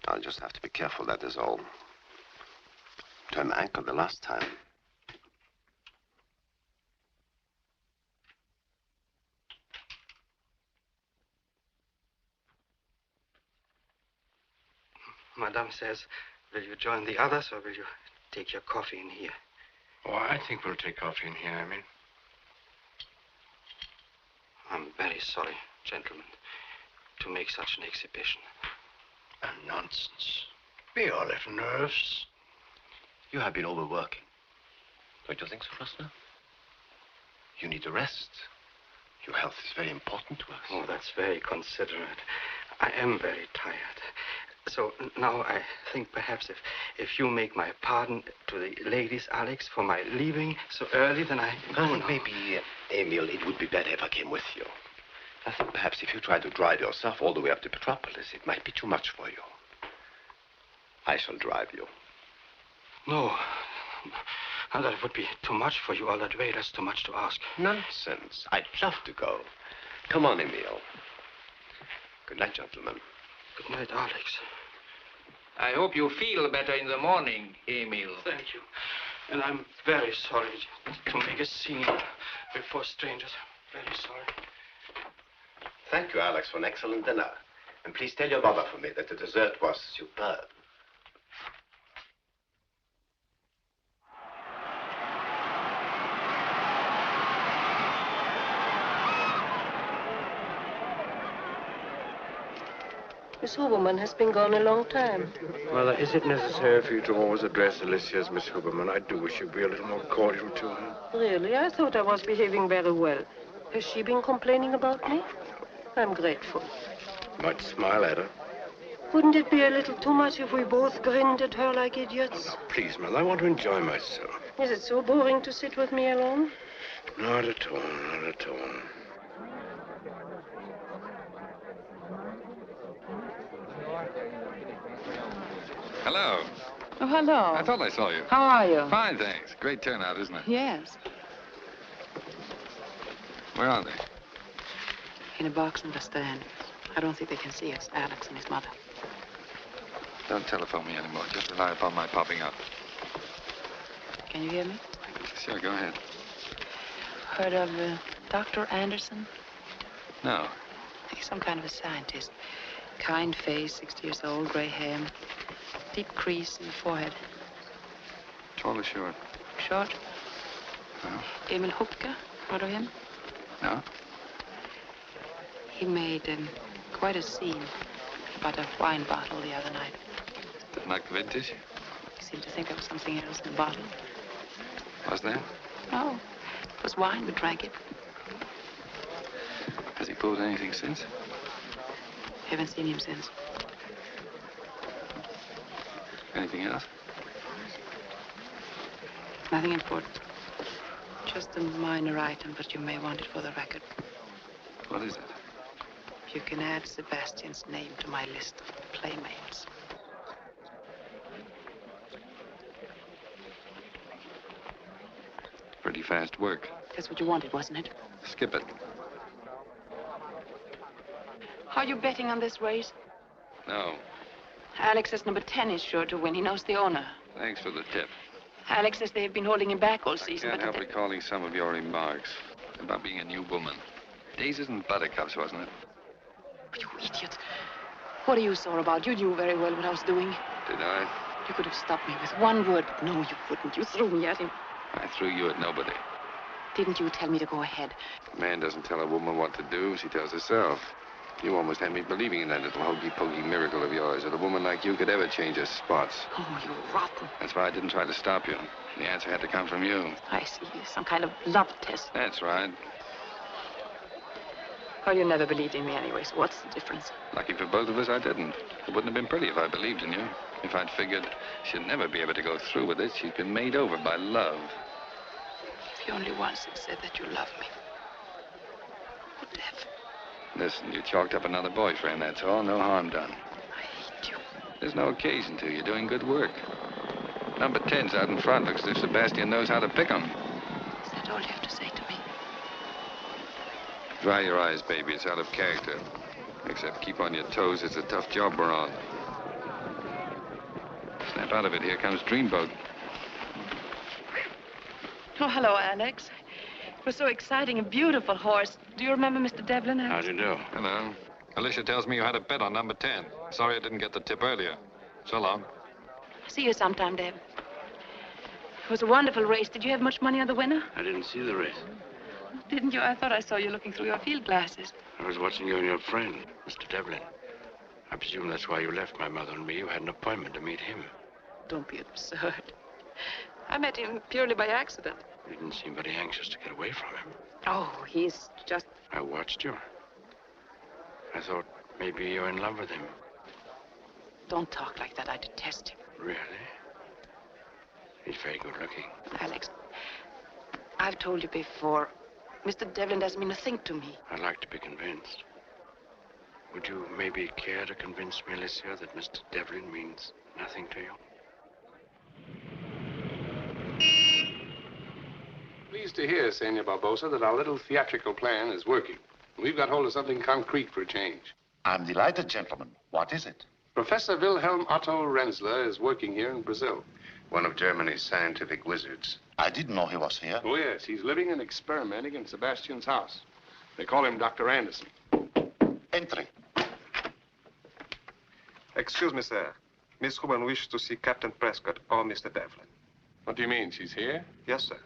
Speaker 14: I'll just have to be careful, that is all. Turned my ankle the last time.
Speaker 15: Madame says, will you join the others or will you take your coffee in here? Oh, I think we'll take coffee in here, I mean. I'm very sorry, gentlemen, to make such an exhibition.
Speaker 5: Nonsense. We all have nerves.
Speaker 14: You have been overworking. Don't you think so, Rosner? You need a rest. Your health is very important to us.
Speaker 15: Oh, that's very considerate. I am very tired. So now I think perhaps if you make my pardon to the ladies, Alex, for my leaving so early, then I
Speaker 14: think maybe, Emil, it would be better if I came with you. I think perhaps if you tried to drive yourself all the way up to Petropolis, it might be too much for you. I shall drive you.
Speaker 15: No. And that would be too much for you all that way. That's too much to ask.
Speaker 14: Nonsense. I'd love to go. Come on, Emil. Good night, gentlemen.
Speaker 15: Good night, Alex.
Speaker 7: I hope you feel better in the morning, Emil.
Speaker 15: Thank you. And I'm very sorry to make a scene before strangers. Very sorry.
Speaker 14: Thank you, Alex, for an excellent dinner. And please tell your mother for me that the dessert was superb.
Speaker 16: Miss Huberman has been gone a long time.
Speaker 15: Mother, is it necessary for you to always address Alicia as Miss Huberman? I do wish you'd be a little more cordial to her.
Speaker 16: Really? I thought I was behaving very well. Has she been complaining about me? I'm grateful.
Speaker 15: Might smile at her.
Speaker 16: Wouldn't it be a little too much if we both grinned at her like idiots?
Speaker 15: Oh, no, please, Mother, I want to enjoy myself.
Speaker 16: Is it so boring to sit with me alone?
Speaker 15: Not at all, not at all.
Speaker 11: Hello.
Speaker 10: Oh, hello.
Speaker 11: I thought I saw you.
Speaker 10: How are you?
Speaker 11: Fine, thanks. Great turnout, isn't it?
Speaker 10: Yes.
Speaker 11: Where are they?
Speaker 12: In a box in the stand. I don't think they can see us, Alex and his mother.
Speaker 11: Don't telephone me anymore. Just rely upon my popping up.
Speaker 12: Can you hear me?
Speaker 11: Sure, go ahead.
Speaker 12: Heard of Dr. Anderson?
Speaker 11: No.
Speaker 12: He's some kind of a scientist. Kind face, 60 years old, gray hair. Deep crease in the forehead.
Speaker 11: Tall or short?
Speaker 12: Short.
Speaker 11: No.
Speaker 12: Emil Hupke, heard of him?
Speaker 11: No.
Speaker 12: He made quite a scene about a wine bottle the other night.
Speaker 11: Didn't like the vintage?
Speaker 12: He seemed to think there was something else in the bottle.
Speaker 11: Was there?
Speaker 12: No. It was wine. We drank it.
Speaker 11: Has he pulled anything since?
Speaker 12: Haven't seen him since.
Speaker 11: Anything else?
Speaker 12: Nothing important. Just a minor item, but you may want it for the record.
Speaker 11: What is it?
Speaker 12: You can add Sebastian's name to my list of playmates.
Speaker 11: Pretty fast work.
Speaker 12: That's what you wanted, wasn't it?
Speaker 11: Skip it.
Speaker 12: Are you betting on this race?
Speaker 11: No.
Speaker 12: Alex says number 10 is sure to win. He knows the owner.
Speaker 11: Thanks for the tip.
Speaker 12: Alex says they have been holding him back all season.
Speaker 11: I can't help recalling some of your remarks about being a new woman. Daisies and buttercups, wasn't it?
Speaker 12: You idiot. What are you sore about? You knew very well what I was doing.
Speaker 11: Did I?
Speaker 12: You could have stopped me with one word, but no, you wouldn't. You threw me at him.
Speaker 11: I threw you at nobody.
Speaker 12: Didn't you tell me to go ahead?
Speaker 11: A man doesn't tell a woman what to do. She tells herself. You almost had me believing in that little hokey-pokey miracle of yours, that a woman like you could ever change her spots.
Speaker 12: Oh, you rotten.
Speaker 11: That's why I didn't try to stop you. The answer had to come from you.
Speaker 12: I see. Some kind of love test.
Speaker 11: That's right.
Speaker 12: Well, you never believed in me anyway, so what's the difference?
Speaker 11: Lucky for both of us, I didn't. It wouldn't have been pretty if I believed in you. If I'd figured she'd never be able to go through with it, she'd been made over by love.
Speaker 12: If you only once had said that you love me. What the F?
Speaker 11: Listen, you chalked up another boyfriend, that's all. No harm done.
Speaker 12: I hate you.
Speaker 11: There's no occasion to. You're doing good work. Number 10's out in front. Looks as if Sebastian knows how to pick 'em.
Speaker 12: Is that all you have to say to me?
Speaker 11: Dry your eyes, baby. It's out of character. Except keep on your toes. It's a tough job we're on. Snap out of it. Here comes Dreamboat.
Speaker 12: Oh, hello, Alex. It was so exciting, a beautiful horse. Do you remember Mr. Devlin?
Speaker 11: How do you do? Hello. Alicia tells me you had a bet on number 10. Sorry I didn't get the tip earlier. So long.
Speaker 12: See you sometime, Deb. It was a wonderful race. Did you have much money on the winner?
Speaker 15: I didn't see the race.
Speaker 12: Didn't you? I thought I saw you looking through your field glasses.
Speaker 15: I was watching you and your friend, Mr. Devlin. I presume that's why you left my mother and me. You had an appointment to meet him.
Speaker 12: Don't be absurd. I met him purely by accident.
Speaker 15: You didn't seem very anxious to get away from him.
Speaker 12: Oh, he's just...
Speaker 15: I watched you. I thought maybe you're in love with him.
Speaker 12: Don't talk like that. I detest him.
Speaker 15: Really? He's very good looking.
Speaker 12: Alex, I've told you before, Mr. Devlin doesn't mean a thing to me.
Speaker 15: I'd like to be convinced. Would you maybe care to convince me, Alicia, that Mr. Devlin means nothing to you?
Speaker 13: Pleased to hear, Senor Barbosa, that our little theatrical plan is working. We've got hold of something concrete for a change.
Speaker 4: I'm delighted, gentlemen. What is it?
Speaker 13: Professor Wilhelm Otto Renzler is working here in Brazil.
Speaker 14: One of Germany's scientific wizards.
Speaker 4: I didn't know he was here.
Speaker 13: Oh, yes. He's living and experimenting in Sebastian's house. They call him Dr. Anderson.
Speaker 4: Entry.
Speaker 18: Excuse me, sir. Miss Huberman wishes to see Captain Prescott or Mr. Devlin.
Speaker 13: What do you mean? She's here?
Speaker 18: Yes, sir.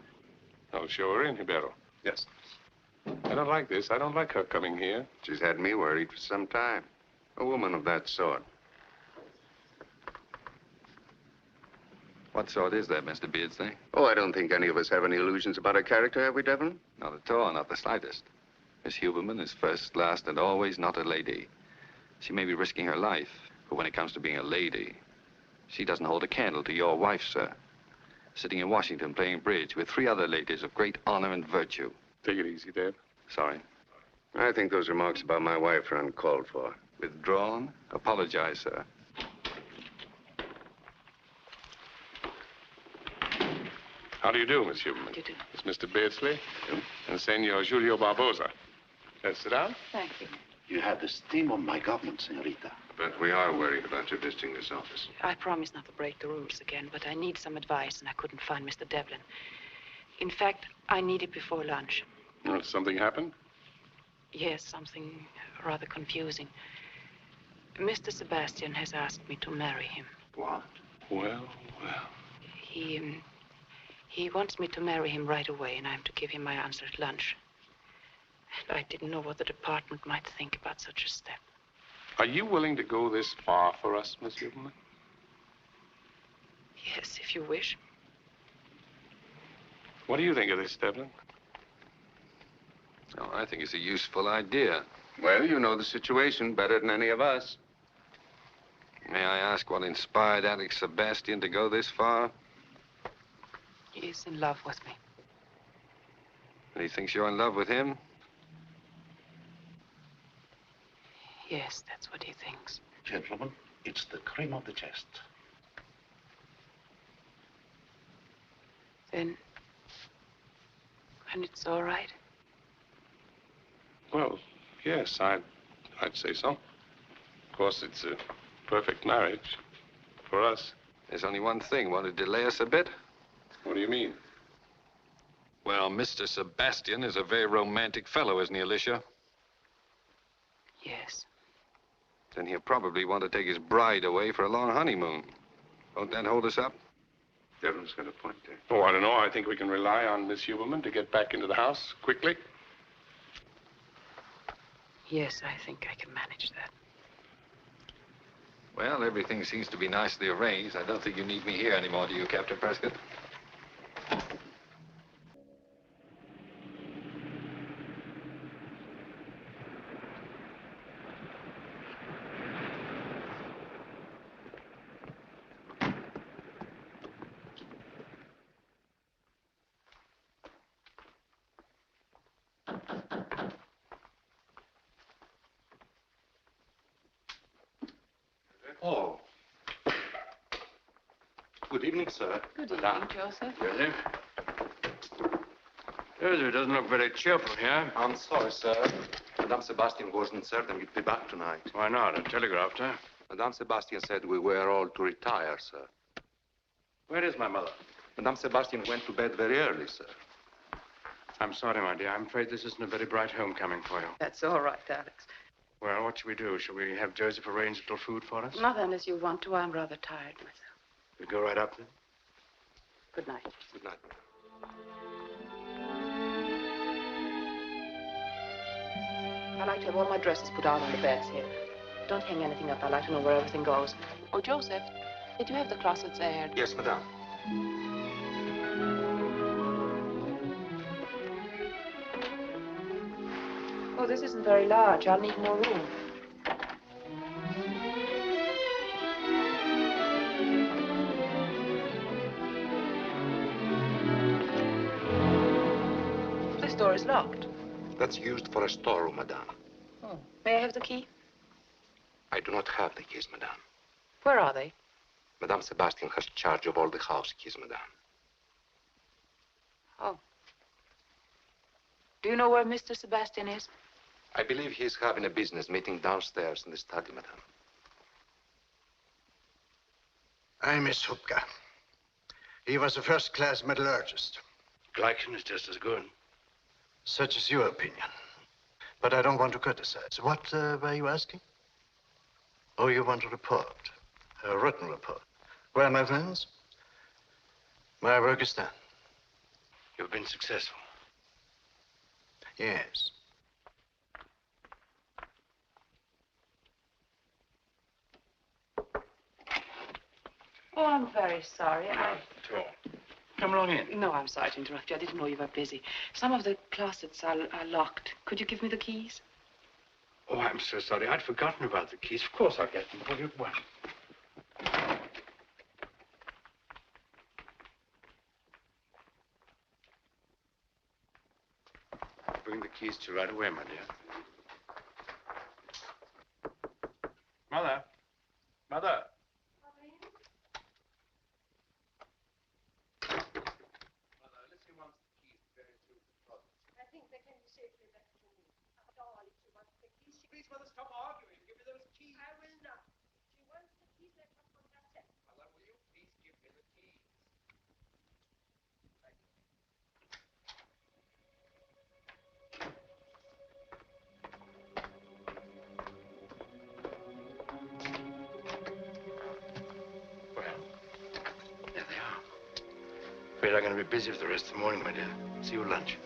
Speaker 13: I'll show her in, Ribeiro.
Speaker 18: Yes.
Speaker 13: I don't like this. I don't like her coming here.
Speaker 14: She's had me worried for some time. A woman of that sort.
Speaker 11: What sort is that, Mr. Beardsley?
Speaker 14: Oh, I don't think any of us have any illusions about her character, have we, Devlin?
Speaker 11: Not at all, not the slightest. Miss Huberman is first, last, and always not a lady. She may be risking her life, but when it comes to being a lady, she doesn't hold a candle to your wife, sir. Sitting in Washington playing bridge with 3 other ladies of great honor and virtue.
Speaker 13: Take it easy, Dave.
Speaker 11: Sorry.
Speaker 14: I think those remarks about my wife are uncalled for.
Speaker 11: Withdrawn? Apologize, sir.
Speaker 13: How do you do, Miss Huberman?
Speaker 12: You do.
Speaker 13: It's Mr. Beardsley and Senor Julio Barbosa. Let's sit down.
Speaker 12: Thank you.
Speaker 4: You have the steam of my government, senorita.
Speaker 14: But we are worried about your visiting this office.
Speaker 12: I promise not to break the rules again, but I need some advice, and I couldn't find Mr. Devlin. In fact, I need it before lunch.
Speaker 13: Well, something happened?
Speaker 12: Yes, something rather confusing. Mr. Sebastian has asked me to marry him.
Speaker 4: What?
Speaker 13: Well.
Speaker 12: He wants me to marry him right away, and I'm to give him my answer at lunch. And I didn't know what the department might think about such a step.
Speaker 13: Are you willing to go this far for us, Miss Huberman?
Speaker 12: Yes, if you wish.
Speaker 13: What do you think of this, Devlin?
Speaker 11: Oh, I think it's a useful idea.
Speaker 14: Well, you know the situation better than any of us.
Speaker 11: May I ask what inspired Alex Sebastian to go this far?
Speaker 12: He is in love with me.
Speaker 11: And he thinks you're in love with him?
Speaker 12: Yes, that's what he thinks.
Speaker 4: Gentlemen, it's the cream of the chest.
Speaker 12: Then it's all right?
Speaker 13: Well, yes, I'd say so. Of course, it's a perfect marriage for us.
Speaker 11: There's only one thing. Want to delay us a bit?
Speaker 13: What do you mean?
Speaker 11: Well, Mr. Sebastian is a very romantic fellow, isn't he, Alicia?
Speaker 12: Yes.
Speaker 11: Then he'll probably want to take his bride away for a long honeymoon. Won't that hold us up?
Speaker 14: Devlin's got a point there.
Speaker 13: Oh, I don't know. I think we can rely on Miss Huberman to get back into the house quickly.
Speaker 12: Yes, I think I can manage that.
Speaker 11: Well, everything seems to be nicely arranged. I don't think you need me here anymore, do you, Captain Prescott?
Speaker 15: Oh. Good evening, sir.
Speaker 12: Good evening, Joseph.
Speaker 15: Joseph? Joseph doesn't look very cheerful here.
Speaker 19: I'm sorry, sir. Madame Sebastian wasn't certain we'd be back tonight.
Speaker 15: Why not? I telegraphed her.
Speaker 19: Madame Sebastian said we were all to retire, sir.
Speaker 15: Where is my mother?
Speaker 19: Madame Sebastian went to bed very early, sir.
Speaker 15: I'm sorry, my dear. I'm afraid this isn't a very bright homecoming for you.
Speaker 12: That's all right, Alex.
Speaker 15: Well, what shall we do? Shall we have Joseph arrange a little food for us?
Speaker 12: Not unless you want to. I'm rather tired myself.
Speaker 15: We go right up then?
Speaker 12: Good night.
Speaker 19: Good night.
Speaker 12: I like to have all my dresses put out on the beds here. Don't hang anything up. I like to know where everything goes. Oh, Joseph, did you have the closets aired?
Speaker 19: Yes, madame.
Speaker 12: Oh, this isn't very large. I'll need more room. This door is locked.
Speaker 19: That's used for a storeroom, madame.
Speaker 12: Oh. May I have the key?
Speaker 19: I do not have the keys, madame.
Speaker 12: Where are they?
Speaker 19: Madame Sebastian has charge of all the house keys, madame.
Speaker 12: Oh. Do you know where Mr. Sebastian is?
Speaker 19: I believe he is having a business meeting downstairs in the study, madame.
Speaker 20: I miss Hupka. He was a first-class metallurgist.
Speaker 15: Gleichen is just as good.
Speaker 20: Such is your opinion. But I don't want to criticize. What were you asking? Oh, you want a report. A written report. Well, my friends, my work is done.
Speaker 15: You've been successful.
Speaker 20: Yes.
Speaker 12: Oh, I'm very sorry.
Speaker 15: Not at all. Come along in.
Speaker 12: No, I'm sorry to interrupt you. I didn't know you were busy. Some of the closets are locked. Could you give me the keys?
Speaker 15: Oh, I'm so sorry. I'd forgotten about the keys. Of course I'll get them for you. Well. Bring the keys to you right away, my dear. Mother. Mother.
Speaker 16: I think they can be safely left to me. After all, if she wants the keys, she...
Speaker 3: Please, Mother, stop arguing. Give me those keys.
Speaker 16: I will not. If she wants the keys, let her come herself.
Speaker 3: Mother, will you please give me the keys?
Speaker 15: Well, there they are. Afraid I'm going to be busy for the rest of the morning, my dear. See you at lunch.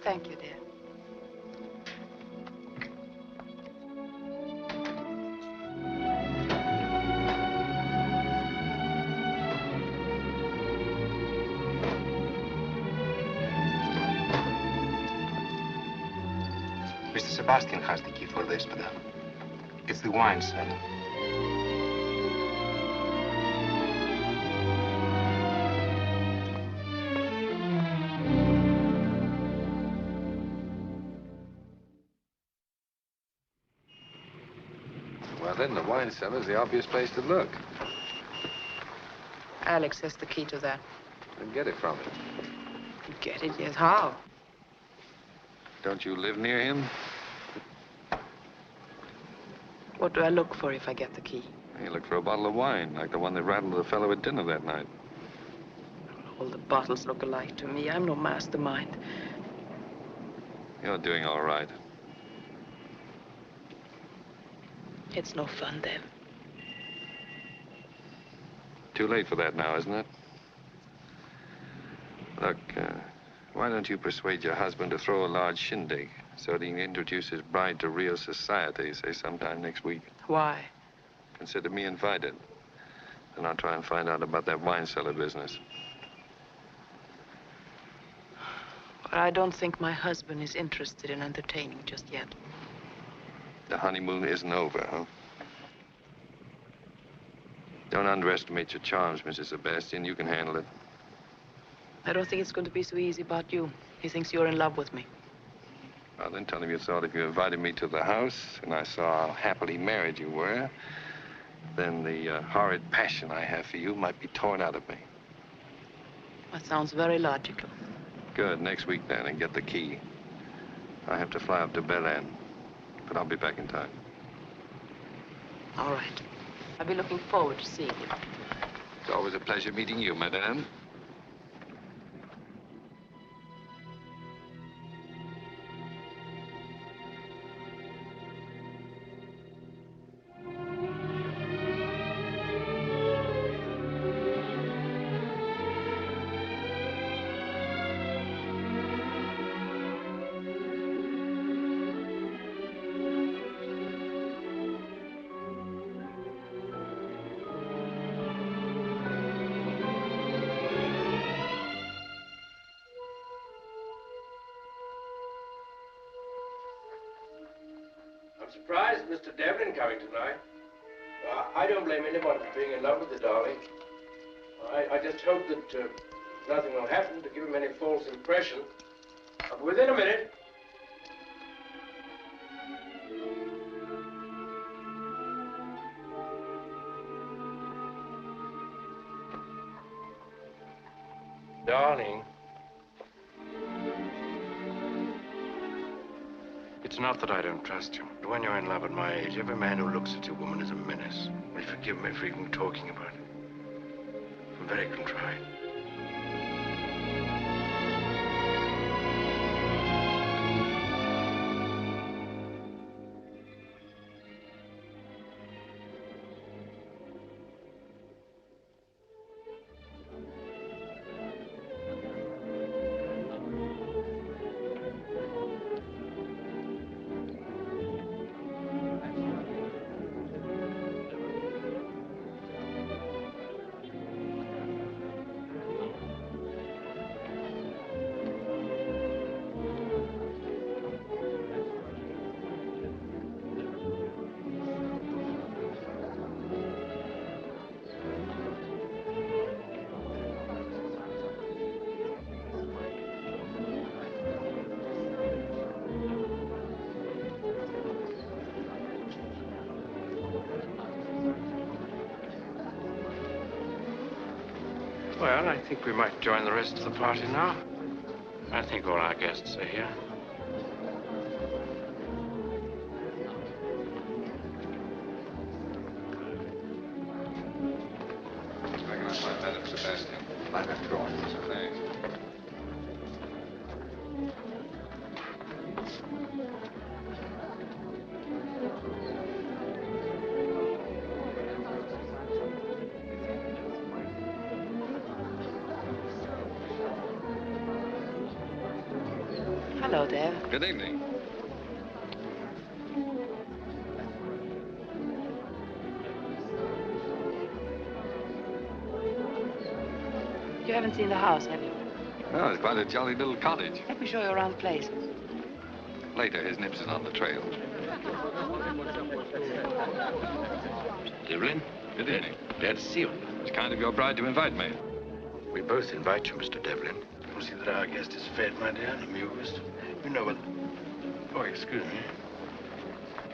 Speaker 12: Thank you, dear.
Speaker 14: Mr. Sebastian has the key for this, madame. It's the wine cellar.
Speaker 11: Well, then, the wine cellar's the obvious place to look.
Speaker 12: Alex has the key to that.
Speaker 11: Then get it from him.
Speaker 12: Get it? Yes. How?
Speaker 11: Don't you live near him?
Speaker 12: What do I look for if I get the key?
Speaker 11: You look for a bottle of wine, like the one that rattled the fellow at dinner that night.
Speaker 12: All the bottles look alike to me. I'm no mastermind.
Speaker 11: You're doing all right.
Speaker 12: It's no fun, then.
Speaker 11: Too late for that now, isn't it? Look, why don't you persuade your husband to throw a large shindig so that he can introduce his bride to Rio society, say sometime next week?
Speaker 12: Why?
Speaker 11: Consider me invited. And I'll try and find out about that wine cellar business.
Speaker 12: Well, I don't think my husband is interested in entertaining just yet.
Speaker 11: The honeymoon isn't over, huh? Don't underestimate your charms, Mrs. Sebastian. You can handle it.
Speaker 12: I don't think it's going to be so easy about you. He thinks you're in love with me.
Speaker 11: Well, then tell him you thought if you invited me to the house and I saw how happily married you were, then the horrid passion I have for you might be torn out of me.
Speaker 12: That sounds very logical.
Speaker 11: Good. Next week, then, and get the key. I have to fly up to Bel-Air, but I'll be back in time.
Speaker 12: All right. I'll be looking forward to seeing you.
Speaker 11: It's always a pleasure meeting you, madame.
Speaker 15: I'm surprised at Mr. Devlin coming tonight. I don't blame anybody for being in love with the darling. I just hope that nothing will happen to give him any false impression. I'll be within a minute. Darling. It's not that I don't trust you. But when you're in love at my age, every man who looks at you, woman, is a menace. Will you forgive me for even talking about it? I'm very contrite. Well, I think we might join the rest of the party now. I think all our guests are here.
Speaker 11: Recognize my Madam Sebastian. Thanks.
Speaker 12: Hello there.
Speaker 11: Good evening.
Speaker 12: You haven't seen the house, have you?
Speaker 11: Oh, it's quite a jolly little cottage.
Speaker 12: Let me show you around the place.
Speaker 11: Later, his nibs is on the trail.
Speaker 15: Devlin?
Speaker 11: Good evening.
Speaker 15: Glad to see you.
Speaker 11: It's kind of your bride to invite me.
Speaker 15: We both invite you, Mr. Devlin. You'll see that our guest is fed, my dear, and amused. You know what... Oh, excuse me.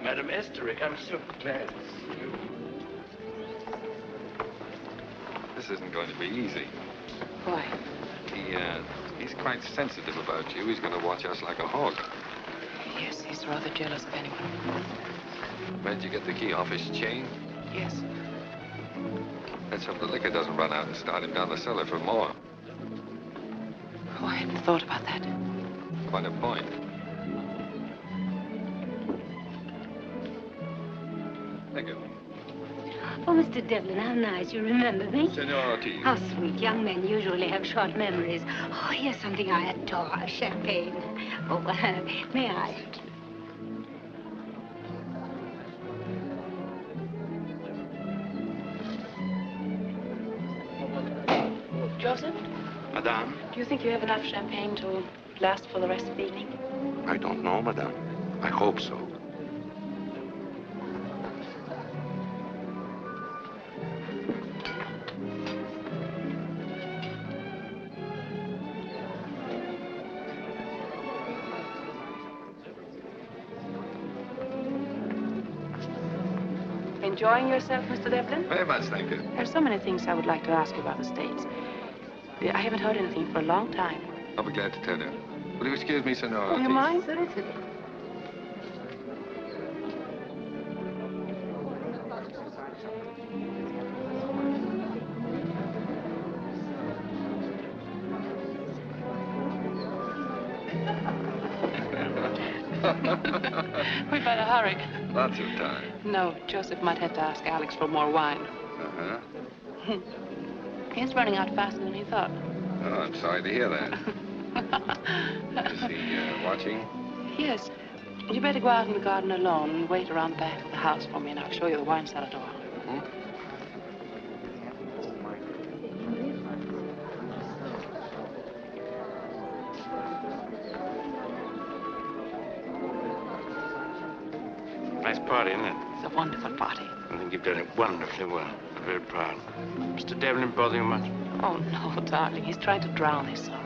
Speaker 15: Madam Esterick, I'm so glad to see you.
Speaker 11: This isn't going to be easy.
Speaker 12: Why?
Speaker 11: He's quite sensitive about you. He's going to watch us like a hawk.
Speaker 12: Yes, he's rather jealous of anyone.
Speaker 11: Where'd you get the key off his chain?
Speaker 12: Yes.
Speaker 11: Let's hope the liquor doesn't run out and start him down the cellar for more.
Speaker 12: Oh, I hadn't thought about that.
Speaker 11: Quite a point. Thank you.
Speaker 21: Oh, Mr. Devlin, how nice. You remember me?
Speaker 11: Senor Ortiz.
Speaker 21: How sweet. Young men usually have short memories. Oh, here's something I adore. Champagne. Oh, may I?
Speaker 12: Joseph,
Speaker 14: Madame?
Speaker 12: do you think you have enough champagne to last for the rest of the evening?
Speaker 14: I don't know, Madame. I hope so.
Speaker 12: Enjoying yourself, Mr. Devlin?
Speaker 11: Very much, thank you.
Speaker 12: There are so many things I would like to ask you about the States. I haven't heard anything for a long time.
Speaker 11: I'll be glad to tell you. Will you excuse me, Senor Ortiz?
Speaker 12: Do you mind? We'd better hurry.
Speaker 11: Lots of time.
Speaker 12: No, Joseph might have to ask Alex for more wine.
Speaker 11: Uh-huh.
Speaker 12: He's running out faster than he thought.
Speaker 11: Oh, I'm sorry to hear that. Is he watching?
Speaker 12: Yes. You better go out in the garden alone and wait around the back of the house for me, and I'll show you the wine cellar door.
Speaker 15: Nice party, isn't it?
Speaker 12: It's a wonderful party.
Speaker 15: I think you've done it wonderfully well. I'm very proud. Mr. Devlin bother you much?
Speaker 12: Oh, no, darling. He's trying to drown his sorrow.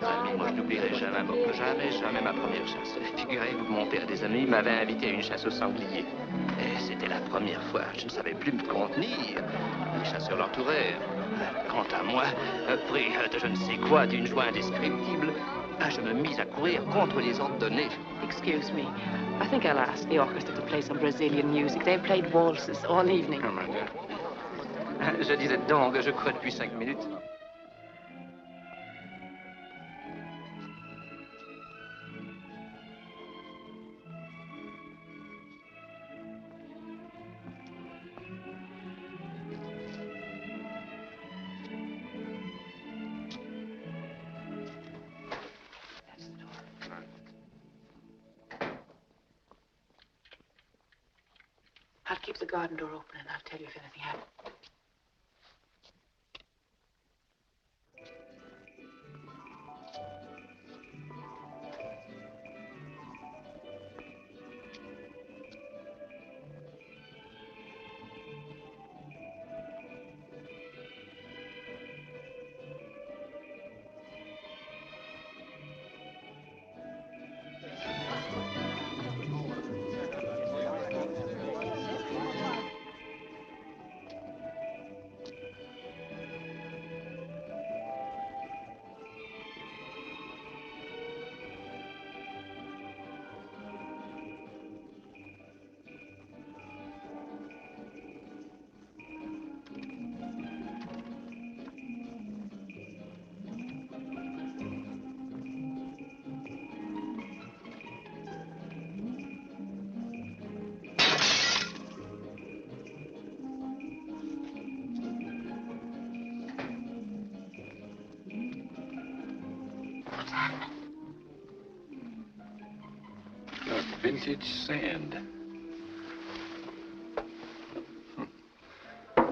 Speaker 22: Amis, moi je n'oublierai jamais ma première chasse. Figurez-vous que mon père des amis m'avait invité à une chasse au sanglier. Et c'était la première fois. Je ne savais plus me contenir. Les chasseurs l'entourèrent. Quant à moi, pris de je ne sais quoi d'une joie indescriptible, je me mis à courir contre les ordres donnés.
Speaker 12: Excuse me. I think I'll ask the orchestra to play some Brazilian music. They've played waltzes all evening.
Speaker 15: Oh, my dear.
Speaker 22: Je disais donc, je cours depuis 5 minutes.
Speaker 12: I'll keep the garden door open and I'll tell you if anything happens.
Speaker 15: vintage sand.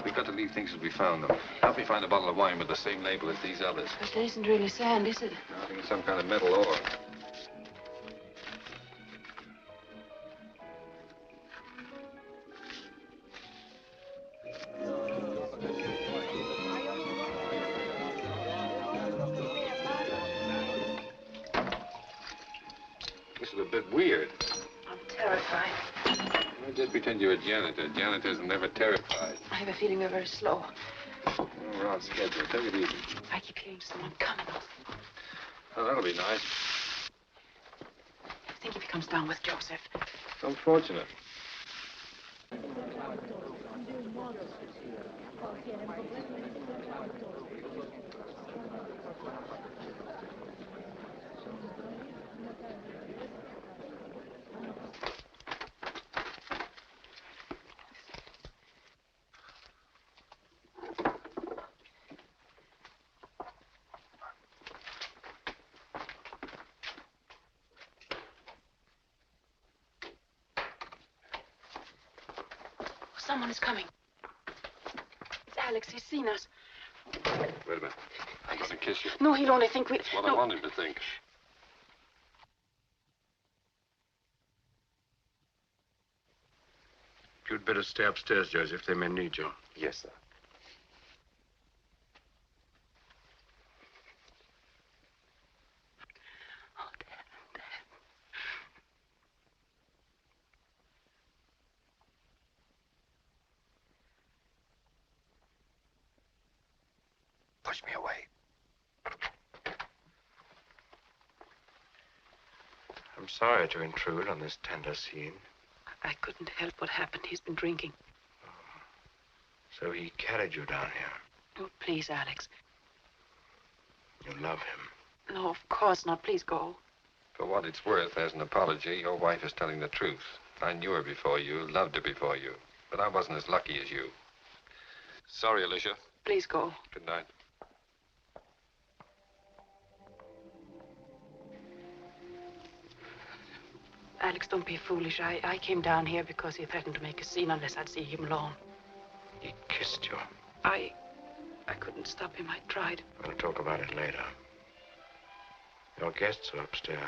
Speaker 11: We've got to leave things as we found them. Help me find a bottle of wine with the same label as these others.
Speaker 12: But there isn't really sand, is it?
Speaker 11: I think it's some kind of metal ore. This is a bit weird.
Speaker 12: I'm terrified.
Speaker 11: Well, just pretend you're a janitor. Janitors are never terrified.
Speaker 12: I have a feeling we're very slow.
Speaker 11: Oh, we're on schedule. Take it easy.
Speaker 12: I keep hearing someone coming.
Speaker 11: Oh, that'll be nice.
Speaker 12: Think if he comes down with Joseph.
Speaker 11: It's unfortunate.
Speaker 12: Someone is coming. It's Alex. He's seen us.
Speaker 11: Wait a minute. I mustn't kiss you.
Speaker 12: No, he'll only think we...
Speaker 11: That's what
Speaker 12: no.
Speaker 11: I want him to think.
Speaker 15: You'd better stay upstairs, Joseph. They may need you.
Speaker 19: Yes, sir.
Speaker 11: Push me away.
Speaker 15: I'm sorry to intrude on this tender scene.
Speaker 12: I couldn't help what happened. He's been drinking.
Speaker 15: So he carried you down here.
Speaker 12: Oh, please, Alex.
Speaker 15: You love him.
Speaker 12: No, of course not. Please go.
Speaker 11: For what it's worth, as an apology, your wife is telling the truth. I knew her before you, loved her before you, but I wasn't as lucky as you. Sorry, Alicia.
Speaker 12: Please go.
Speaker 11: Good night.
Speaker 12: Alex, don't be foolish. I came down here because he threatened to make a scene unless I'd see him alone.
Speaker 15: He kissed you.
Speaker 12: I couldn't stop him. I tried.
Speaker 15: We'll talk about it later. Your guests are upstairs.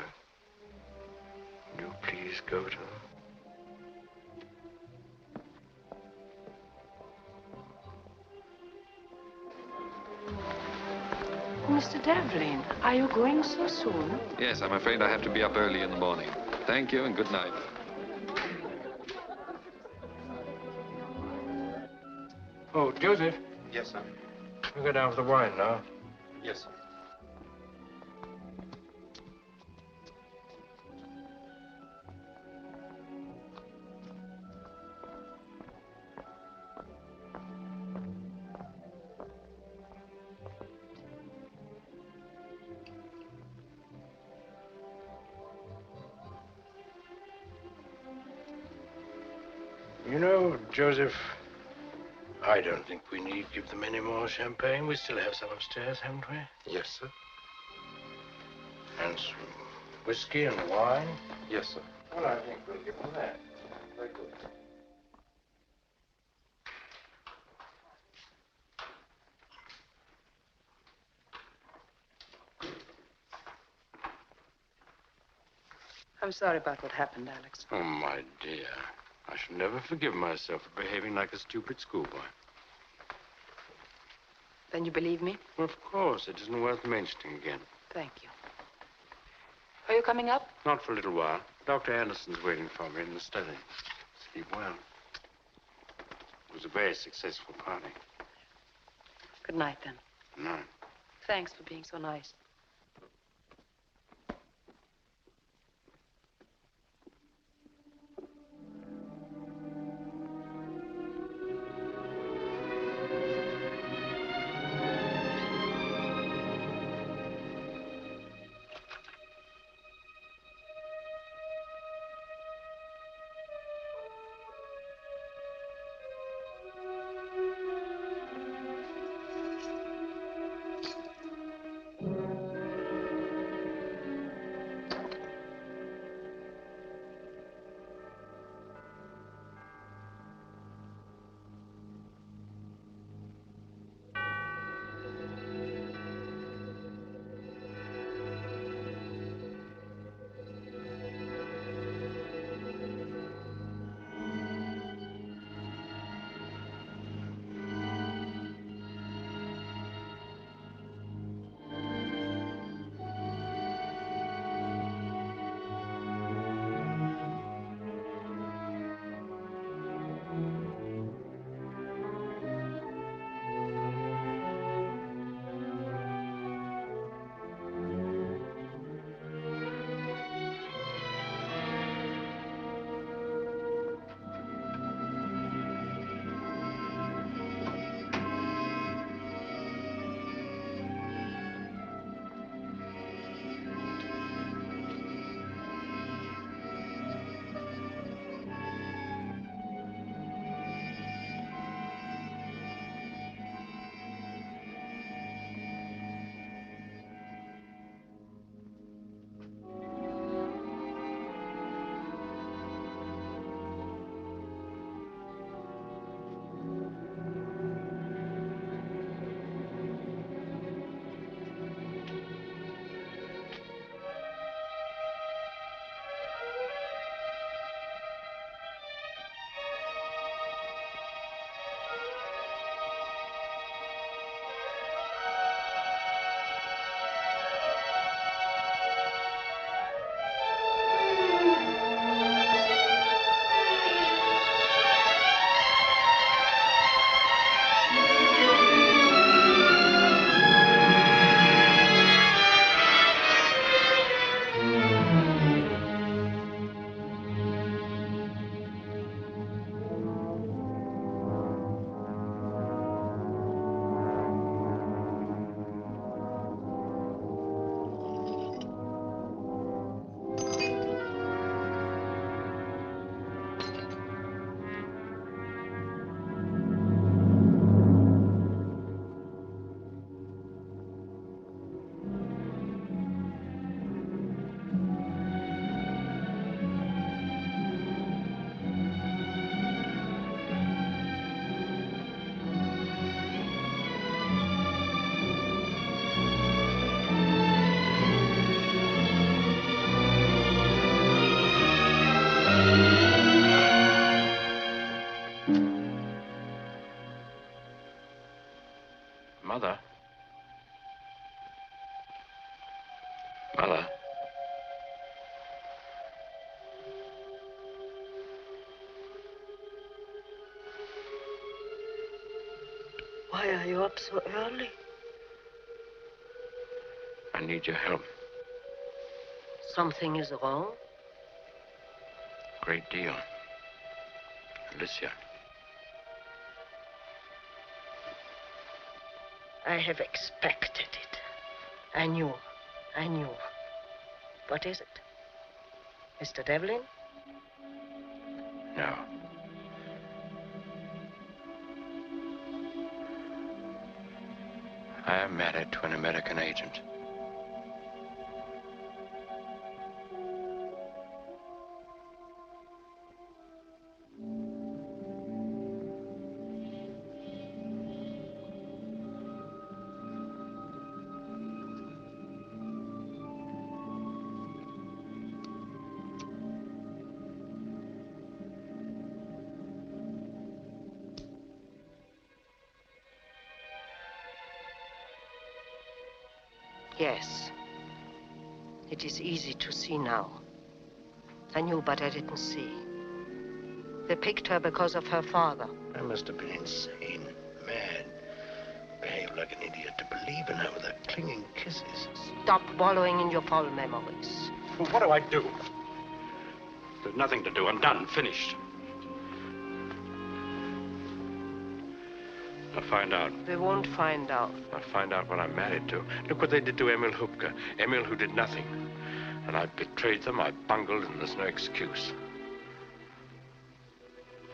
Speaker 15: Will you please go to them?
Speaker 17: Mr. Devlin, are you going so soon?
Speaker 11: Yes, I'm afraid I have to be up early in the morning. Thank you and good night.
Speaker 15: Oh, Joseph.
Speaker 18: Yes, sir.
Speaker 15: We'll go down for the wine now.
Speaker 18: Yes, sir.
Speaker 15: You know, Joseph, I don't think we need give them any more champagne. We still have some upstairs, haven't we?
Speaker 18: Yes, sir.
Speaker 15: And some whiskey and wine?
Speaker 18: Yes, sir.
Speaker 15: Well, I think we'll give them that. Very good.
Speaker 12: I'm sorry about what happened, Alex.
Speaker 15: Oh, my dear. I shall never forgive myself for behaving like a stupid schoolboy.
Speaker 12: Then you believe me?
Speaker 15: Well, of course. It isn't worth mentioning again.
Speaker 12: Thank you. Are you coming up?
Speaker 15: Not for a little while. Dr. Anderson's waiting for me in the study. Sleep well. It was a very successful party.
Speaker 12: Good night, then.
Speaker 15: Good night.
Speaker 12: Thanks for being so nice.
Speaker 15: Mother? Mother?
Speaker 17: Why are you up so early?
Speaker 15: I need your help.
Speaker 17: Something is wrong?
Speaker 15: Great deal. Alicia.
Speaker 17: I have expected it. I knew. What is it? Mr. Devlin?
Speaker 15: No. I am married to an American agent.
Speaker 17: Yes. It is easy to see now. I knew, but I didn't see. They picked her because of her father.
Speaker 20: I must have been insane, mad. Behaved like an idiot to believe in her with her clinging kisses.
Speaker 17: Stop wallowing in your foul memories.
Speaker 15: Well, what do I do? There's nothing to do. I'm done. Finished. I'll find out.
Speaker 17: They won't find out.
Speaker 15: I'll find out what I'm married to. Look what they did to Emil Hupke. Emil, who did nothing. And I betrayed them, I bungled, and there's no excuse.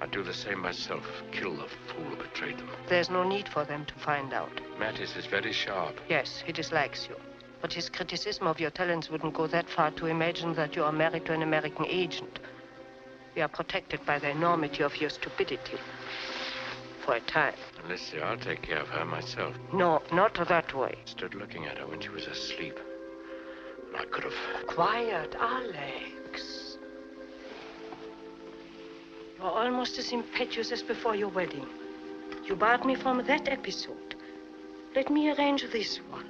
Speaker 15: I'd do the same myself. Kill the fool who betrayed them.
Speaker 17: There's no need for them to find out.
Speaker 15: Mattis is very sharp.
Speaker 17: Yes, he dislikes you. But his criticism of your talents wouldn't go that far to imagine that you are married to an American agent. You are protected by the enormity of your stupidity. For a time.
Speaker 15: Alicia, I'll take care of her myself.
Speaker 17: No, not that way.
Speaker 15: Stood looking at her when she was asleep. I could have...
Speaker 17: Quiet, Alex. You're almost as impetuous as before your wedding. You barred me from that episode. Let me arrange this one.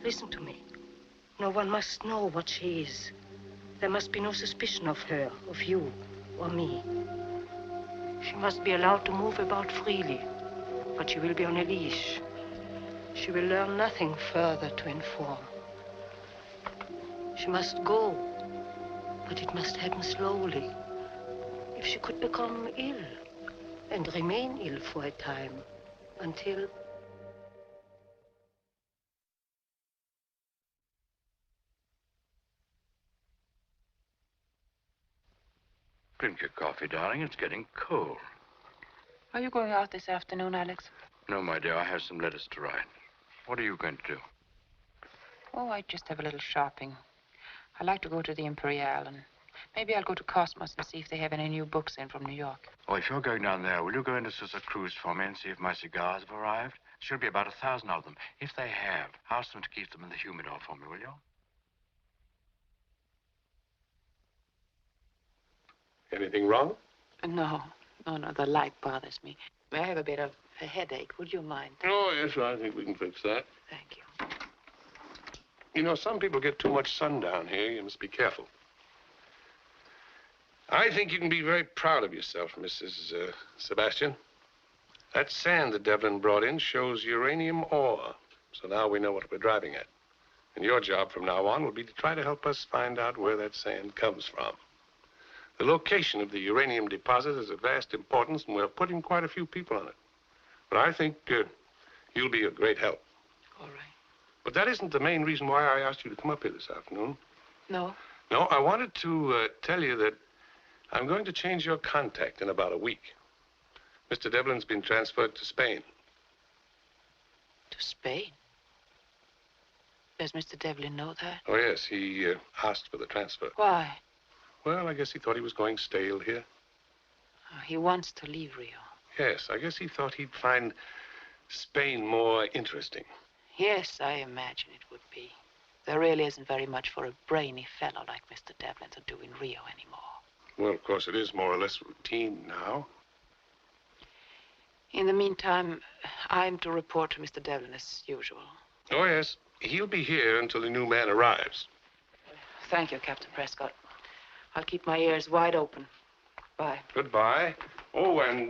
Speaker 17: Listen to me. No one must know what she is. There must be no suspicion of her, of you, or me. She must be allowed to move about freely, but she will be on a leash. She will learn nothing further to inform. She must go, but it must happen slowly. If she could become ill, and remain ill for a time, until...
Speaker 15: Drink your coffee, darling. It's getting cold.
Speaker 12: Are you going out this afternoon, Alex?
Speaker 15: No, my dear. I have some letters to write. What are you going to do?
Speaker 12: Oh, I just have a little shopping. I like to go to the Imperial, and maybe I'll go to Cosmos and see if they have any new books in from New York.
Speaker 15: Oh, if you're going down there, will you go into Sousa Cruz for me and see if my cigars have arrived? Should be about 1,000 of them. If they have, ask them to keep them in the humidor for me, will you?
Speaker 13: Anything wrong?
Speaker 12: No. The light bothers me. I have a bit of a headache. Would you mind?
Speaker 13: Oh, yes, I think we can fix that.
Speaker 12: Thank you.
Speaker 13: You know, some people get too much sun down here. You must be careful. I think you can be very proud of yourself, Mrs. Sebastian. That sand that Devlin brought in shows uranium ore. So now we know what we're driving at. And your job from now on will be to try to help us find out where that sand comes from. The location of the uranium deposit is of vast importance, and we're putting quite a few people on it. But I think you'll be a great help.
Speaker 12: All right.
Speaker 13: But that isn't the main reason why I asked you to come up here this afternoon.
Speaker 12: No?
Speaker 13: No, I wanted to tell you that I'm going to change your contact in about a week. Mr. Devlin's been transferred to Spain.
Speaker 12: To Spain? Does Mr. Devlin know that?
Speaker 13: Oh, yes, he asked for the transfer.
Speaker 12: Why?
Speaker 13: Well, I guess he thought he was going stale here.
Speaker 12: He wants to leave Rio.
Speaker 13: Yes, I guess he thought he'd find Spain more interesting.
Speaker 12: Yes, I imagine it would be. There really isn't very much for a brainy fellow like Mr. Devlin to do in Rio anymore.
Speaker 13: Well, of course, it is more or less routine now.
Speaker 12: In the meantime, I'm to report to Mr. Devlin as usual.
Speaker 13: Oh, yes. He'll be here until the new man arrives.
Speaker 12: Thank you, Captain Prescott. I'll keep my ears wide open. Bye.
Speaker 13: Goodbye. Oh, and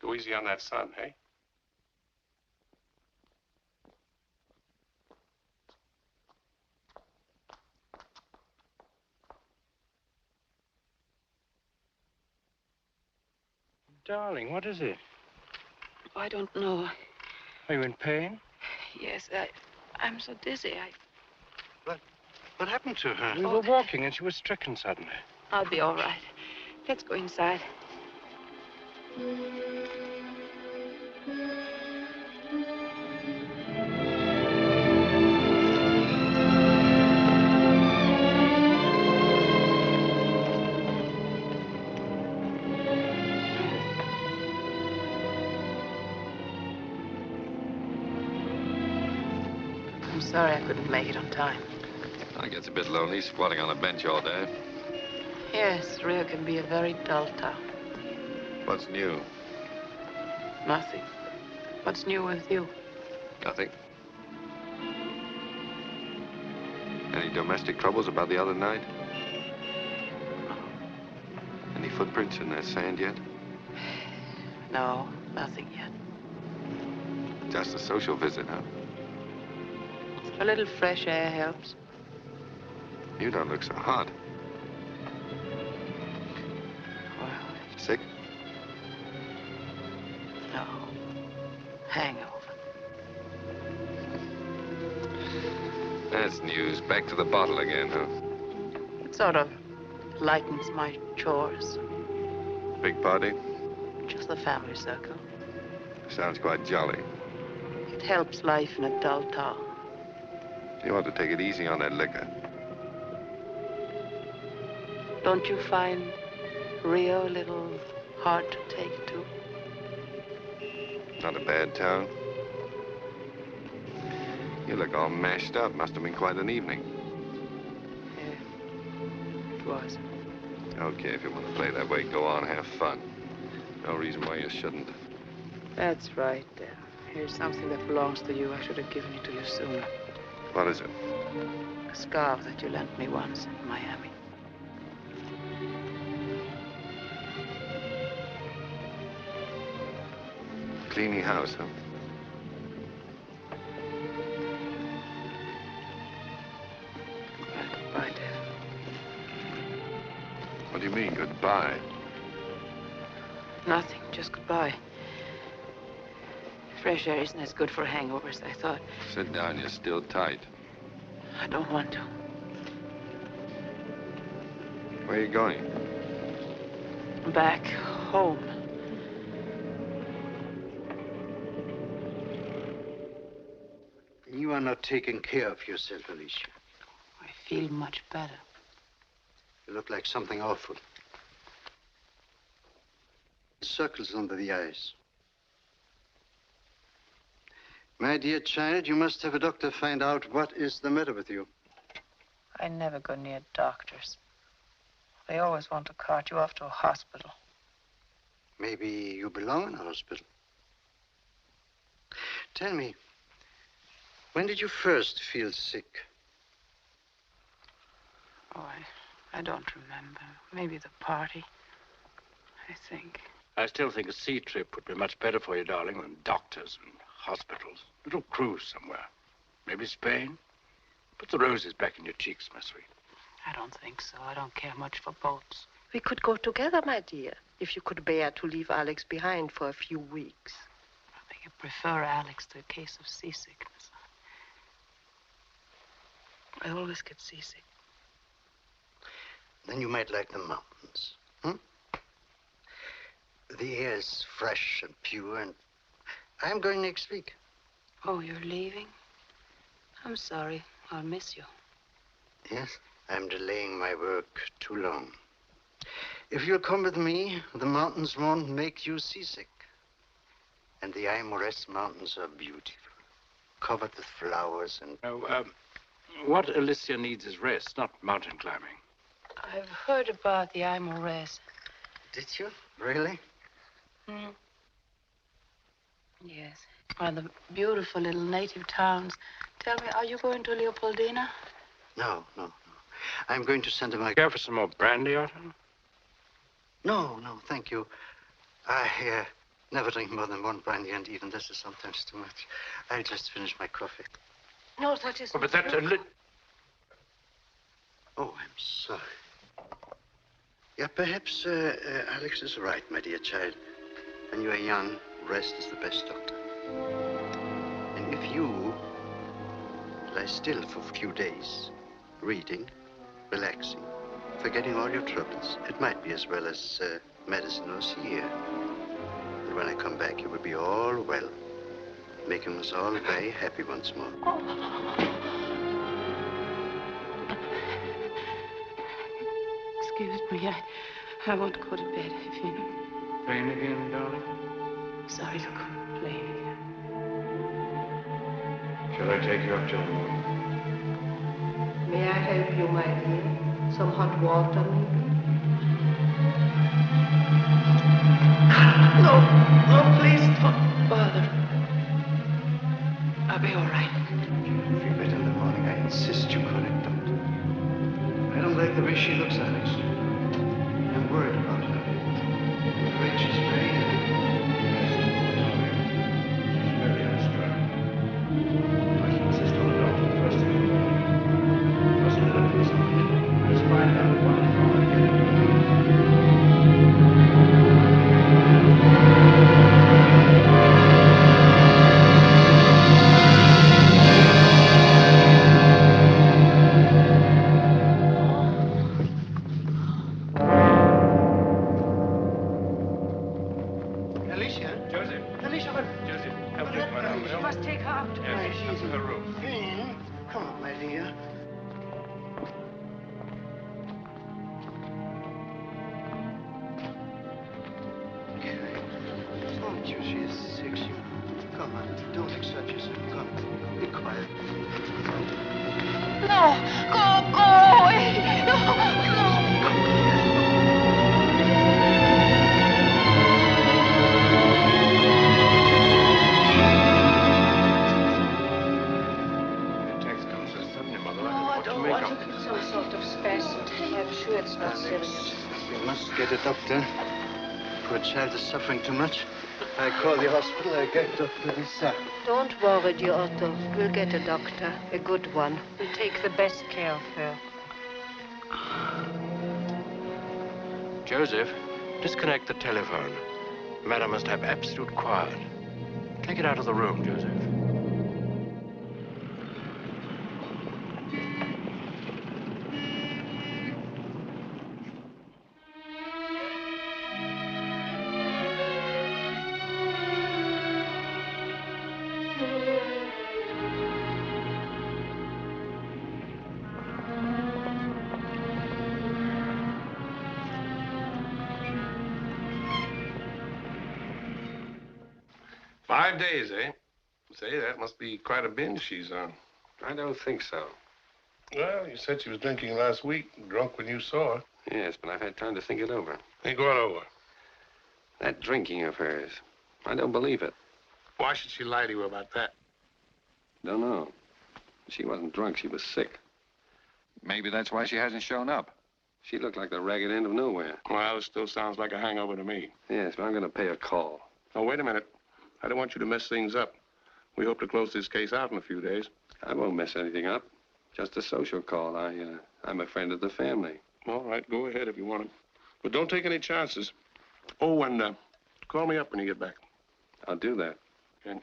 Speaker 13: go easy on that sun, hey?
Speaker 15: Darling, what is it?
Speaker 12: I don't know.
Speaker 15: Are you in pain?
Speaker 12: Yes, I'm so dizzy.
Speaker 20: What happened to her?
Speaker 15: We were walking and she was stricken suddenly.
Speaker 12: I'll be all right. Let's go inside. I'm sorry I couldn't make it on time.
Speaker 11: I gets a bit lonely squatting on a bench all day.
Speaker 12: Yes, Rio can be a very dull town.
Speaker 11: What's new?
Speaker 12: Nothing. What's new with you?
Speaker 11: Nothing. Any domestic troubles about the other night? Any footprints in that sand yet?
Speaker 12: No, nothing yet.
Speaker 11: Just a social visit, huh?
Speaker 12: A little fresh air helps.
Speaker 11: You don't look so hot.
Speaker 12: Well,
Speaker 11: Sick?
Speaker 12: no. Hangover.
Speaker 11: That's news. Back to the bottle again, huh?
Speaker 12: It sort of lightens my chores.
Speaker 11: Big party?
Speaker 12: Just the family circle.
Speaker 11: Sounds quite jolly.
Speaker 12: It helps life in a dull town.
Speaker 11: You ought to take it easy on that liquor.
Speaker 12: Don't you find Rio a little hard to take to?
Speaker 11: Not a bad town. You look all mashed up. Must have been quite an evening.
Speaker 12: Yeah, it was.
Speaker 11: Okay, if you want to play that way, go on, have fun. No reason why you shouldn't.
Speaker 12: That's right. Here's something that belongs to you. I should have given it to you sooner.
Speaker 11: What is it?
Speaker 12: A scarf that you lent me once in Miami.
Speaker 11: Cleaning house, huh?
Speaker 12: Goodbye, Dad.
Speaker 11: What do you mean, goodbye?
Speaker 12: Nothing, just goodbye. Fresh air isn't as good for hangovers, I thought.
Speaker 11: Sit down, you're still tight.
Speaker 12: I don't want to.
Speaker 11: Where are you going?
Speaker 12: Back home.
Speaker 20: You are not taking care of yourself, Alicia.
Speaker 12: I feel much better.
Speaker 20: You look like something awful. Circles under the eyes. My dear child, you must have a doctor find out what is the matter with you.
Speaker 12: I never go near doctors. They always want to cart you off to a hospital.
Speaker 20: Maybe you belong in a hospital. Tell me, when did you first feel sick?
Speaker 12: Oh, I don't remember. Maybe the party, I think.
Speaker 15: I still think a sea trip would be much better for you, darling, than doctors and hospitals. A little cruise somewhere. Maybe Spain. Put the roses back in your cheeks, my sweet.
Speaker 12: I don't think so. I don't care much for boats.
Speaker 16: We could go together, my dear, if you could bear to leave Alex behind for a few weeks.
Speaker 12: I think I prefer Alex to a case of seasickness. I always get seasick.
Speaker 20: Then you might like the mountains. The air is fresh and pure, and I'm going next week.
Speaker 12: Oh, you're leaving? I'm sorry. I'll miss you.
Speaker 20: Yes, I'm delaying my work too long. If you'll come with me, the mountains won't make you seasick. And the Aimores Mountains are beautiful, covered with flowers and...
Speaker 15: No, what Alicia needs is rest, not mountain climbing.
Speaker 12: I've heard about the Aimores.
Speaker 20: Did you? Really?
Speaker 12: Why, the beautiful little native towns. Tell me, are you going to Leopoldina?
Speaker 20: No. I'm going to send him my...
Speaker 15: Care for some more brandy, Otto?
Speaker 20: No, thank you. I never drink more than one brandy, and even this is sometimes too much. I'll just finish my coffee.
Speaker 17: No, that isn't.
Speaker 15: Oh, but that's a little...
Speaker 20: Oh, I'm sorry. Yeah, perhaps Alex is right, my dear child. When you are young, rest is the best doctor. And if you lie still for a few days, reading, relaxing, forgetting all your troubles, it might be as well as medicine or here. And when I come back, you will be all well, making us all very happy once more.
Speaker 12: Excuse me, I want to go to bed, if you know.
Speaker 15: Playing again, darling?
Speaker 12: Sorry to complain again.
Speaker 15: Shall I take you up till the morning?
Speaker 17: May I help you, my dear? Some hot water, maybe?
Speaker 12: No, please don't bother. I'll be all right.
Speaker 20: You'll feel better in the morning. I insist you call it, doctor. I don't like the way she looks, Alex. I'm worried about her. I'm afraid she's very ill.
Speaker 15: She's very unstrung. I should insist on the doctor first thing in the morning. Mustn't let her do something. Let's find out why I can't get it.
Speaker 20: Suffering too much. I call the hospital. I get Dr. Lisa.
Speaker 17: Don't worry, dear Otto. We'll get a doctor, a good one. We'll take the best care of her.
Speaker 15: Joseph, disconnect the telephone. Madam must have absolute quiet. Take it out of the room, Joseph.
Speaker 13: Days, eh? Say, that must be quite a binge she's on.
Speaker 11: I don't think so.
Speaker 13: Well, you said she was drinking last week, drunk when you saw her.
Speaker 11: Yes, but I've had time to think it over.
Speaker 13: Think what over?
Speaker 11: That drinking of hers. I don't believe it.
Speaker 13: Why should she lie to you about that?
Speaker 11: Don't know. She wasn't drunk. She was sick. Maybe that's why she hasn't shown up. She looked like the ragged end of nowhere.
Speaker 13: Well, it still sounds like a hangover to me.
Speaker 11: Yes, but I'm going to pay a call.
Speaker 13: Oh, wait a minute. I don't want you to mess things up. We hope to close this case out in a few days.
Speaker 11: I won't mess anything up. Just a social call. I'm a friend of the family.
Speaker 13: All right, go ahead if you want to. But don't take any chances. Oh, and call me up when you get back.
Speaker 11: I'll do that.
Speaker 13: Okay.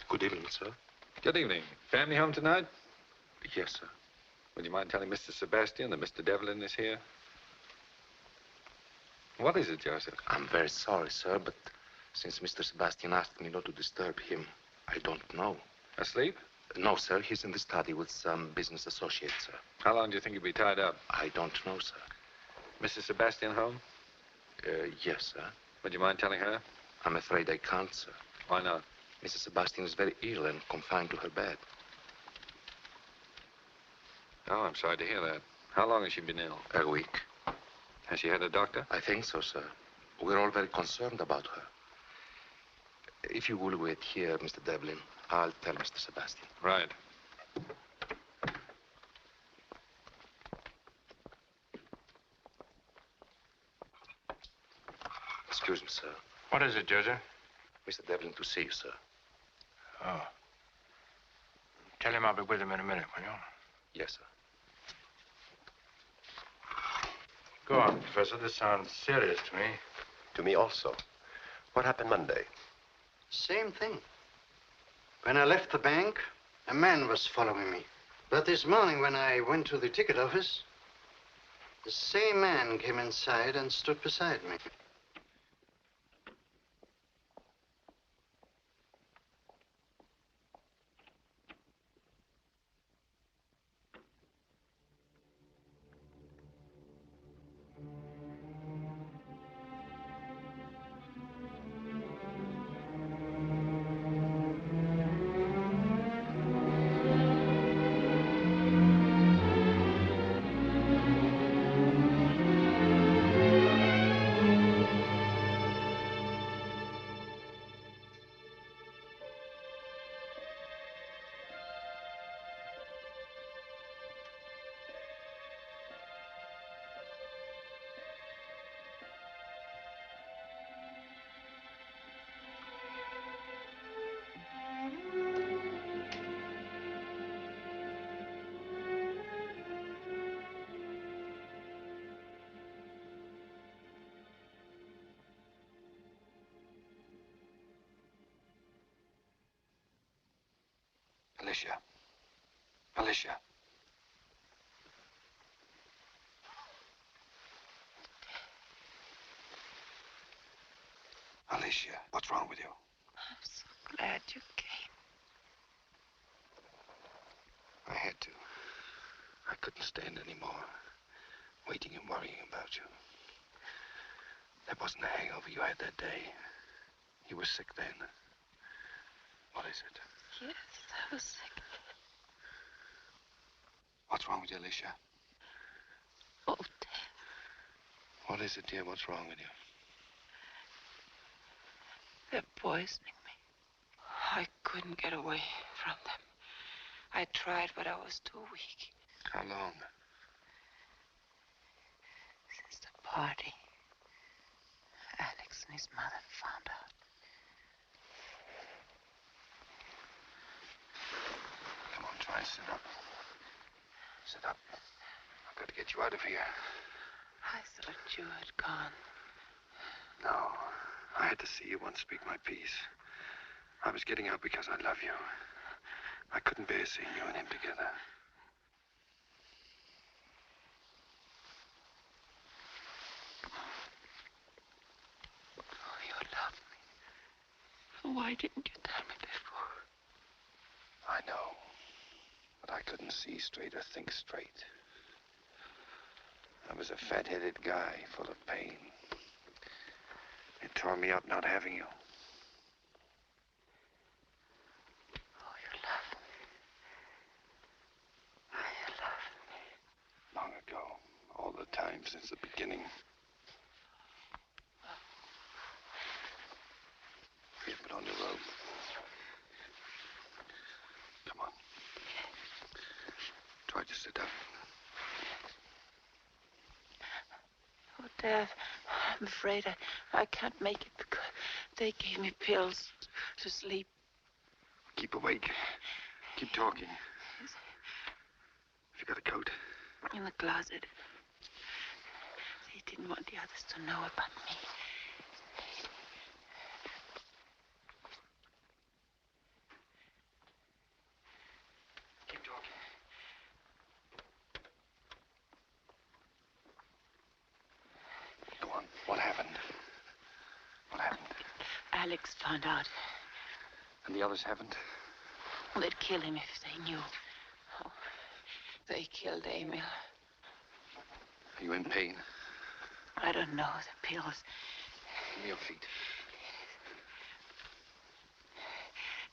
Speaker 11: Good evening, sir. Good evening. Family home tonight?
Speaker 18: Yes, sir.
Speaker 11: Would you mind telling Mr. Sebastian that Mr. Devlin is here? What is it, Joseph?
Speaker 19: I'm very sorry, sir, but since Mr. Sebastian asked me not to disturb him, I don't know.
Speaker 11: Asleep?
Speaker 19: No, sir. He's in the study with some business associates, sir.
Speaker 11: How long do you think he'll be tied up?
Speaker 19: I don't know, sir.
Speaker 11: Mrs. Sebastian home?
Speaker 19: Yes, sir.
Speaker 11: Would you mind telling her?
Speaker 19: I'm afraid I can't, sir.
Speaker 11: Why not?
Speaker 19: Mrs. Sebastian is very ill and confined to her bed.
Speaker 11: Oh, I'm sorry to hear that. How long has she been ill?
Speaker 19: A week.
Speaker 11: Has she had a doctor?
Speaker 19: I think so, sir. We're all very concerned about her. If you will wait here, Mr. Devlin, I'll tell Mr. Sebastian.
Speaker 11: Right.
Speaker 19: Excuse me, sir.
Speaker 15: What is it, Joseph?
Speaker 19: Mr. Devlin to see you, sir.
Speaker 15: Oh. Tell him I'll be with him in a minute, will you?
Speaker 19: Yes, sir.
Speaker 15: Go on, Professor. This sounds serious to me.
Speaker 1: To me also. What happened Monday?
Speaker 20: Same thing. When I left the bank, a man was following me. But this morning, when I went to the ticket office, the same man came inside and stood beside me.
Speaker 3: Alicia. Alicia. Alicia, what's wrong with you?
Speaker 12: I'm so glad you came.
Speaker 19: I had to. I couldn't stand anymore. Waiting and worrying about you. That wasn't the hangover you had that day. You were sick then. What is it?
Speaker 12: Yes, I was sick.
Speaker 19: What's wrong with you, Alicia?
Speaker 12: Oh, Dad.
Speaker 19: What is it, dear? What's wrong with you?
Speaker 12: They're poisoning me. I couldn't get away from them. I tried, but I was too weak.
Speaker 19: How long?
Speaker 12: Since the party. Alex and his mother found out.
Speaker 19: Come on, try and sit up. Sit up. I've got to get you out of here.
Speaker 12: I thought you had gone.
Speaker 19: No. I had to see you once speak my piece. I was getting out because I love you. I couldn't bear seeing you and him together.
Speaker 12: Oh, you love me. Why didn't you tell me before?
Speaker 19: I know. But I couldn't see straight or think straight. I was a fat-headed guy full of pain. It tore me up not having you.
Speaker 12: Oh, you love me. You love me.
Speaker 19: Long ago. All the time since the beginning. Here, put on your robe. Come on. Try to sit up.
Speaker 12: Oh, Dad, I'm afraid I can't make it because they gave me pills to sleep.
Speaker 19: Keep awake. Keep talking.
Speaker 12: Yes.
Speaker 19: Have you got a coat?
Speaker 12: In the closet. They didn't want the others to know about me.
Speaker 19: Keep talking. Go on. What happened? What happened?
Speaker 12: Alex found out.
Speaker 19: And the others haven't?
Speaker 12: They'd kill him if they knew. Oh, they killed Emil.
Speaker 19: Are you in pain?
Speaker 12: I don't know. The pills.
Speaker 19: Give me your feet.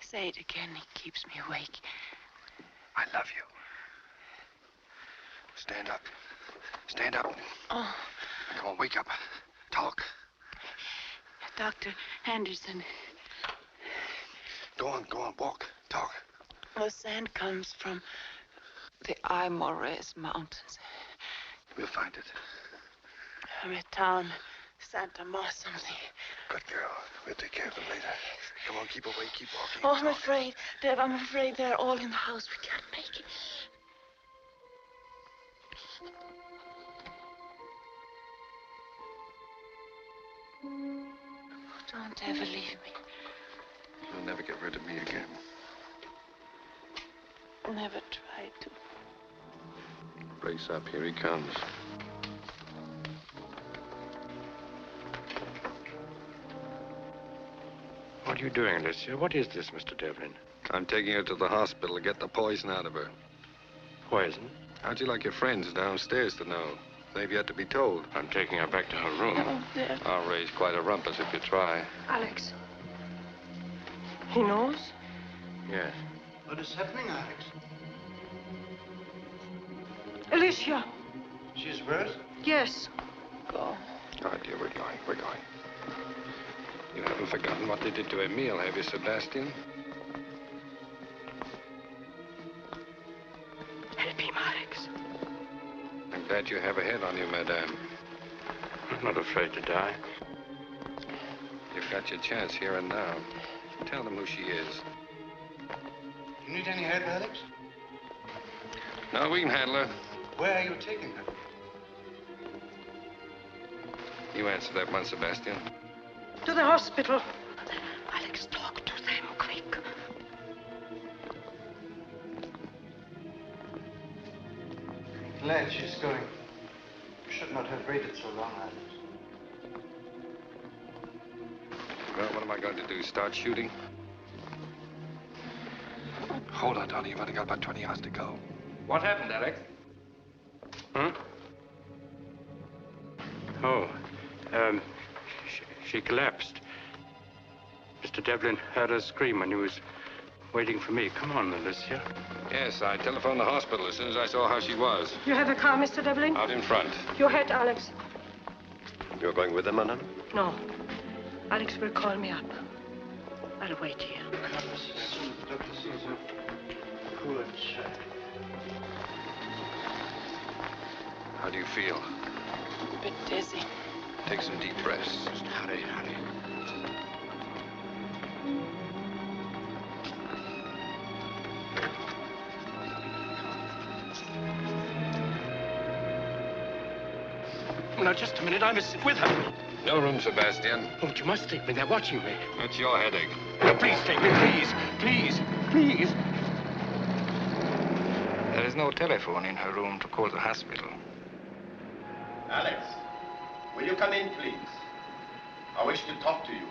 Speaker 12: Say it again. He keeps me awake.
Speaker 19: I love you. Stand up. Stand up.
Speaker 12: Oh.
Speaker 19: Come on, wake up. Talk.
Speaker 12: Dr. Anderson.
Speaker 19: Go on, walk. Talk.
Speaker 12: The sand comes from the Aimores Mountains.
Speaker 19: We'll find it.
Speaker 12: From a town, Santa Ma something.
Speaker 19: Good girl. We'll take care of them later. Come on, keep awake, keep walking.
Speaker 12: Oh, I'm afraid, Deb, I'm afraid they're all in the house. We can't make it. Oh, don't ever leave me.
Speaker 19: You'll never get rid of me again.
Speaker 12: Never tried to.
Speaker 19: Brace up, here he comes.
Speaker 15: What are you doing, Alicia? What is this, Mr. Devlin?
Speaker 11: I'm taking her to the hospital to get the poison out of her.
Speaker 15: Poison?
Speaker 11: How'd you like your friends downstairs to know? They've yet to be told.
Speaker 15: I'm taking her back to her room.
Speaker 12: Oh, Deb.
Speaker 11: I'll raise quite a rumpus if you try.
Speaker 16: Alex. He knows?
Speaker 15: Yes.
Speaker 20: What is happening, Alex?
Speaker 16: Alicia.
Speaker 20: She's worse?
Speaker 16: Yes.
Speaker 12: Go.
Speaker 11: Oh, dear, we're going. You haven't forgotten what they did to Emil, have you, Sebastian?
Speaker 16: Help him, Alex.
Speaker 11: I'm glad you have a head on you, madame.
Speaker 15: I'm not afraid to die.
Speaker 11: You've got your chance here and now. Tell them who she is.
Speaker 20: You need any help, Alex?
Speaker 11: No, we can handle her.
Speaker 20: Where are you taking her?
Speaker 11: You answer that one, Sebastian.
Speaker 16: To the hospital.
Speaker 12: Alex, talk to them, quick.
Speaker 20: Glad she's going. You should not have waited so long, Alex.
Speaker 11: Well, what am I going to do, start shooting?
Speaker 19: Hold on, Tony. You've only got about 20 yards to go.
Speaker 6: What happened, Alex?
Speaker 15: Huh? Oh, she collapsed. Mr. Devlin heard her scream when he was waiting for me. Come on, Alicia.
Speaker 11: Yes, I telephoned the hospital as soon as I saw how she was.
Speaker 16: You have a car, Mr. Devlin?
Speaker 11: Out in front.
Speaker 16: Your head, Alex.
Speaker 1: You're going with them, madame?
Speaker 16: No. Alex will call me up. I'll wait here.
Speaker 20: Dr. Caesar. Poor child.
Speaker 11: How do you feel?
Speaker 12: A bit dizzy.
Speaker 11: Take some deep breaths.
Speaker 19: Hurry.
Speaker 15: Now, just a minute. I must sit with her.
Speaker 11: No room, Sebastian.
Speaker 15: Oh, but you must take me. They're watching me.
Speaker 11: That's your headache.
Speaker 15: Now, please take me, please. Please.
Speaker 19: There is no telephone in her room to call the hospital.
Speaker 1: Alex, will you come in, please? I wish to talk to you.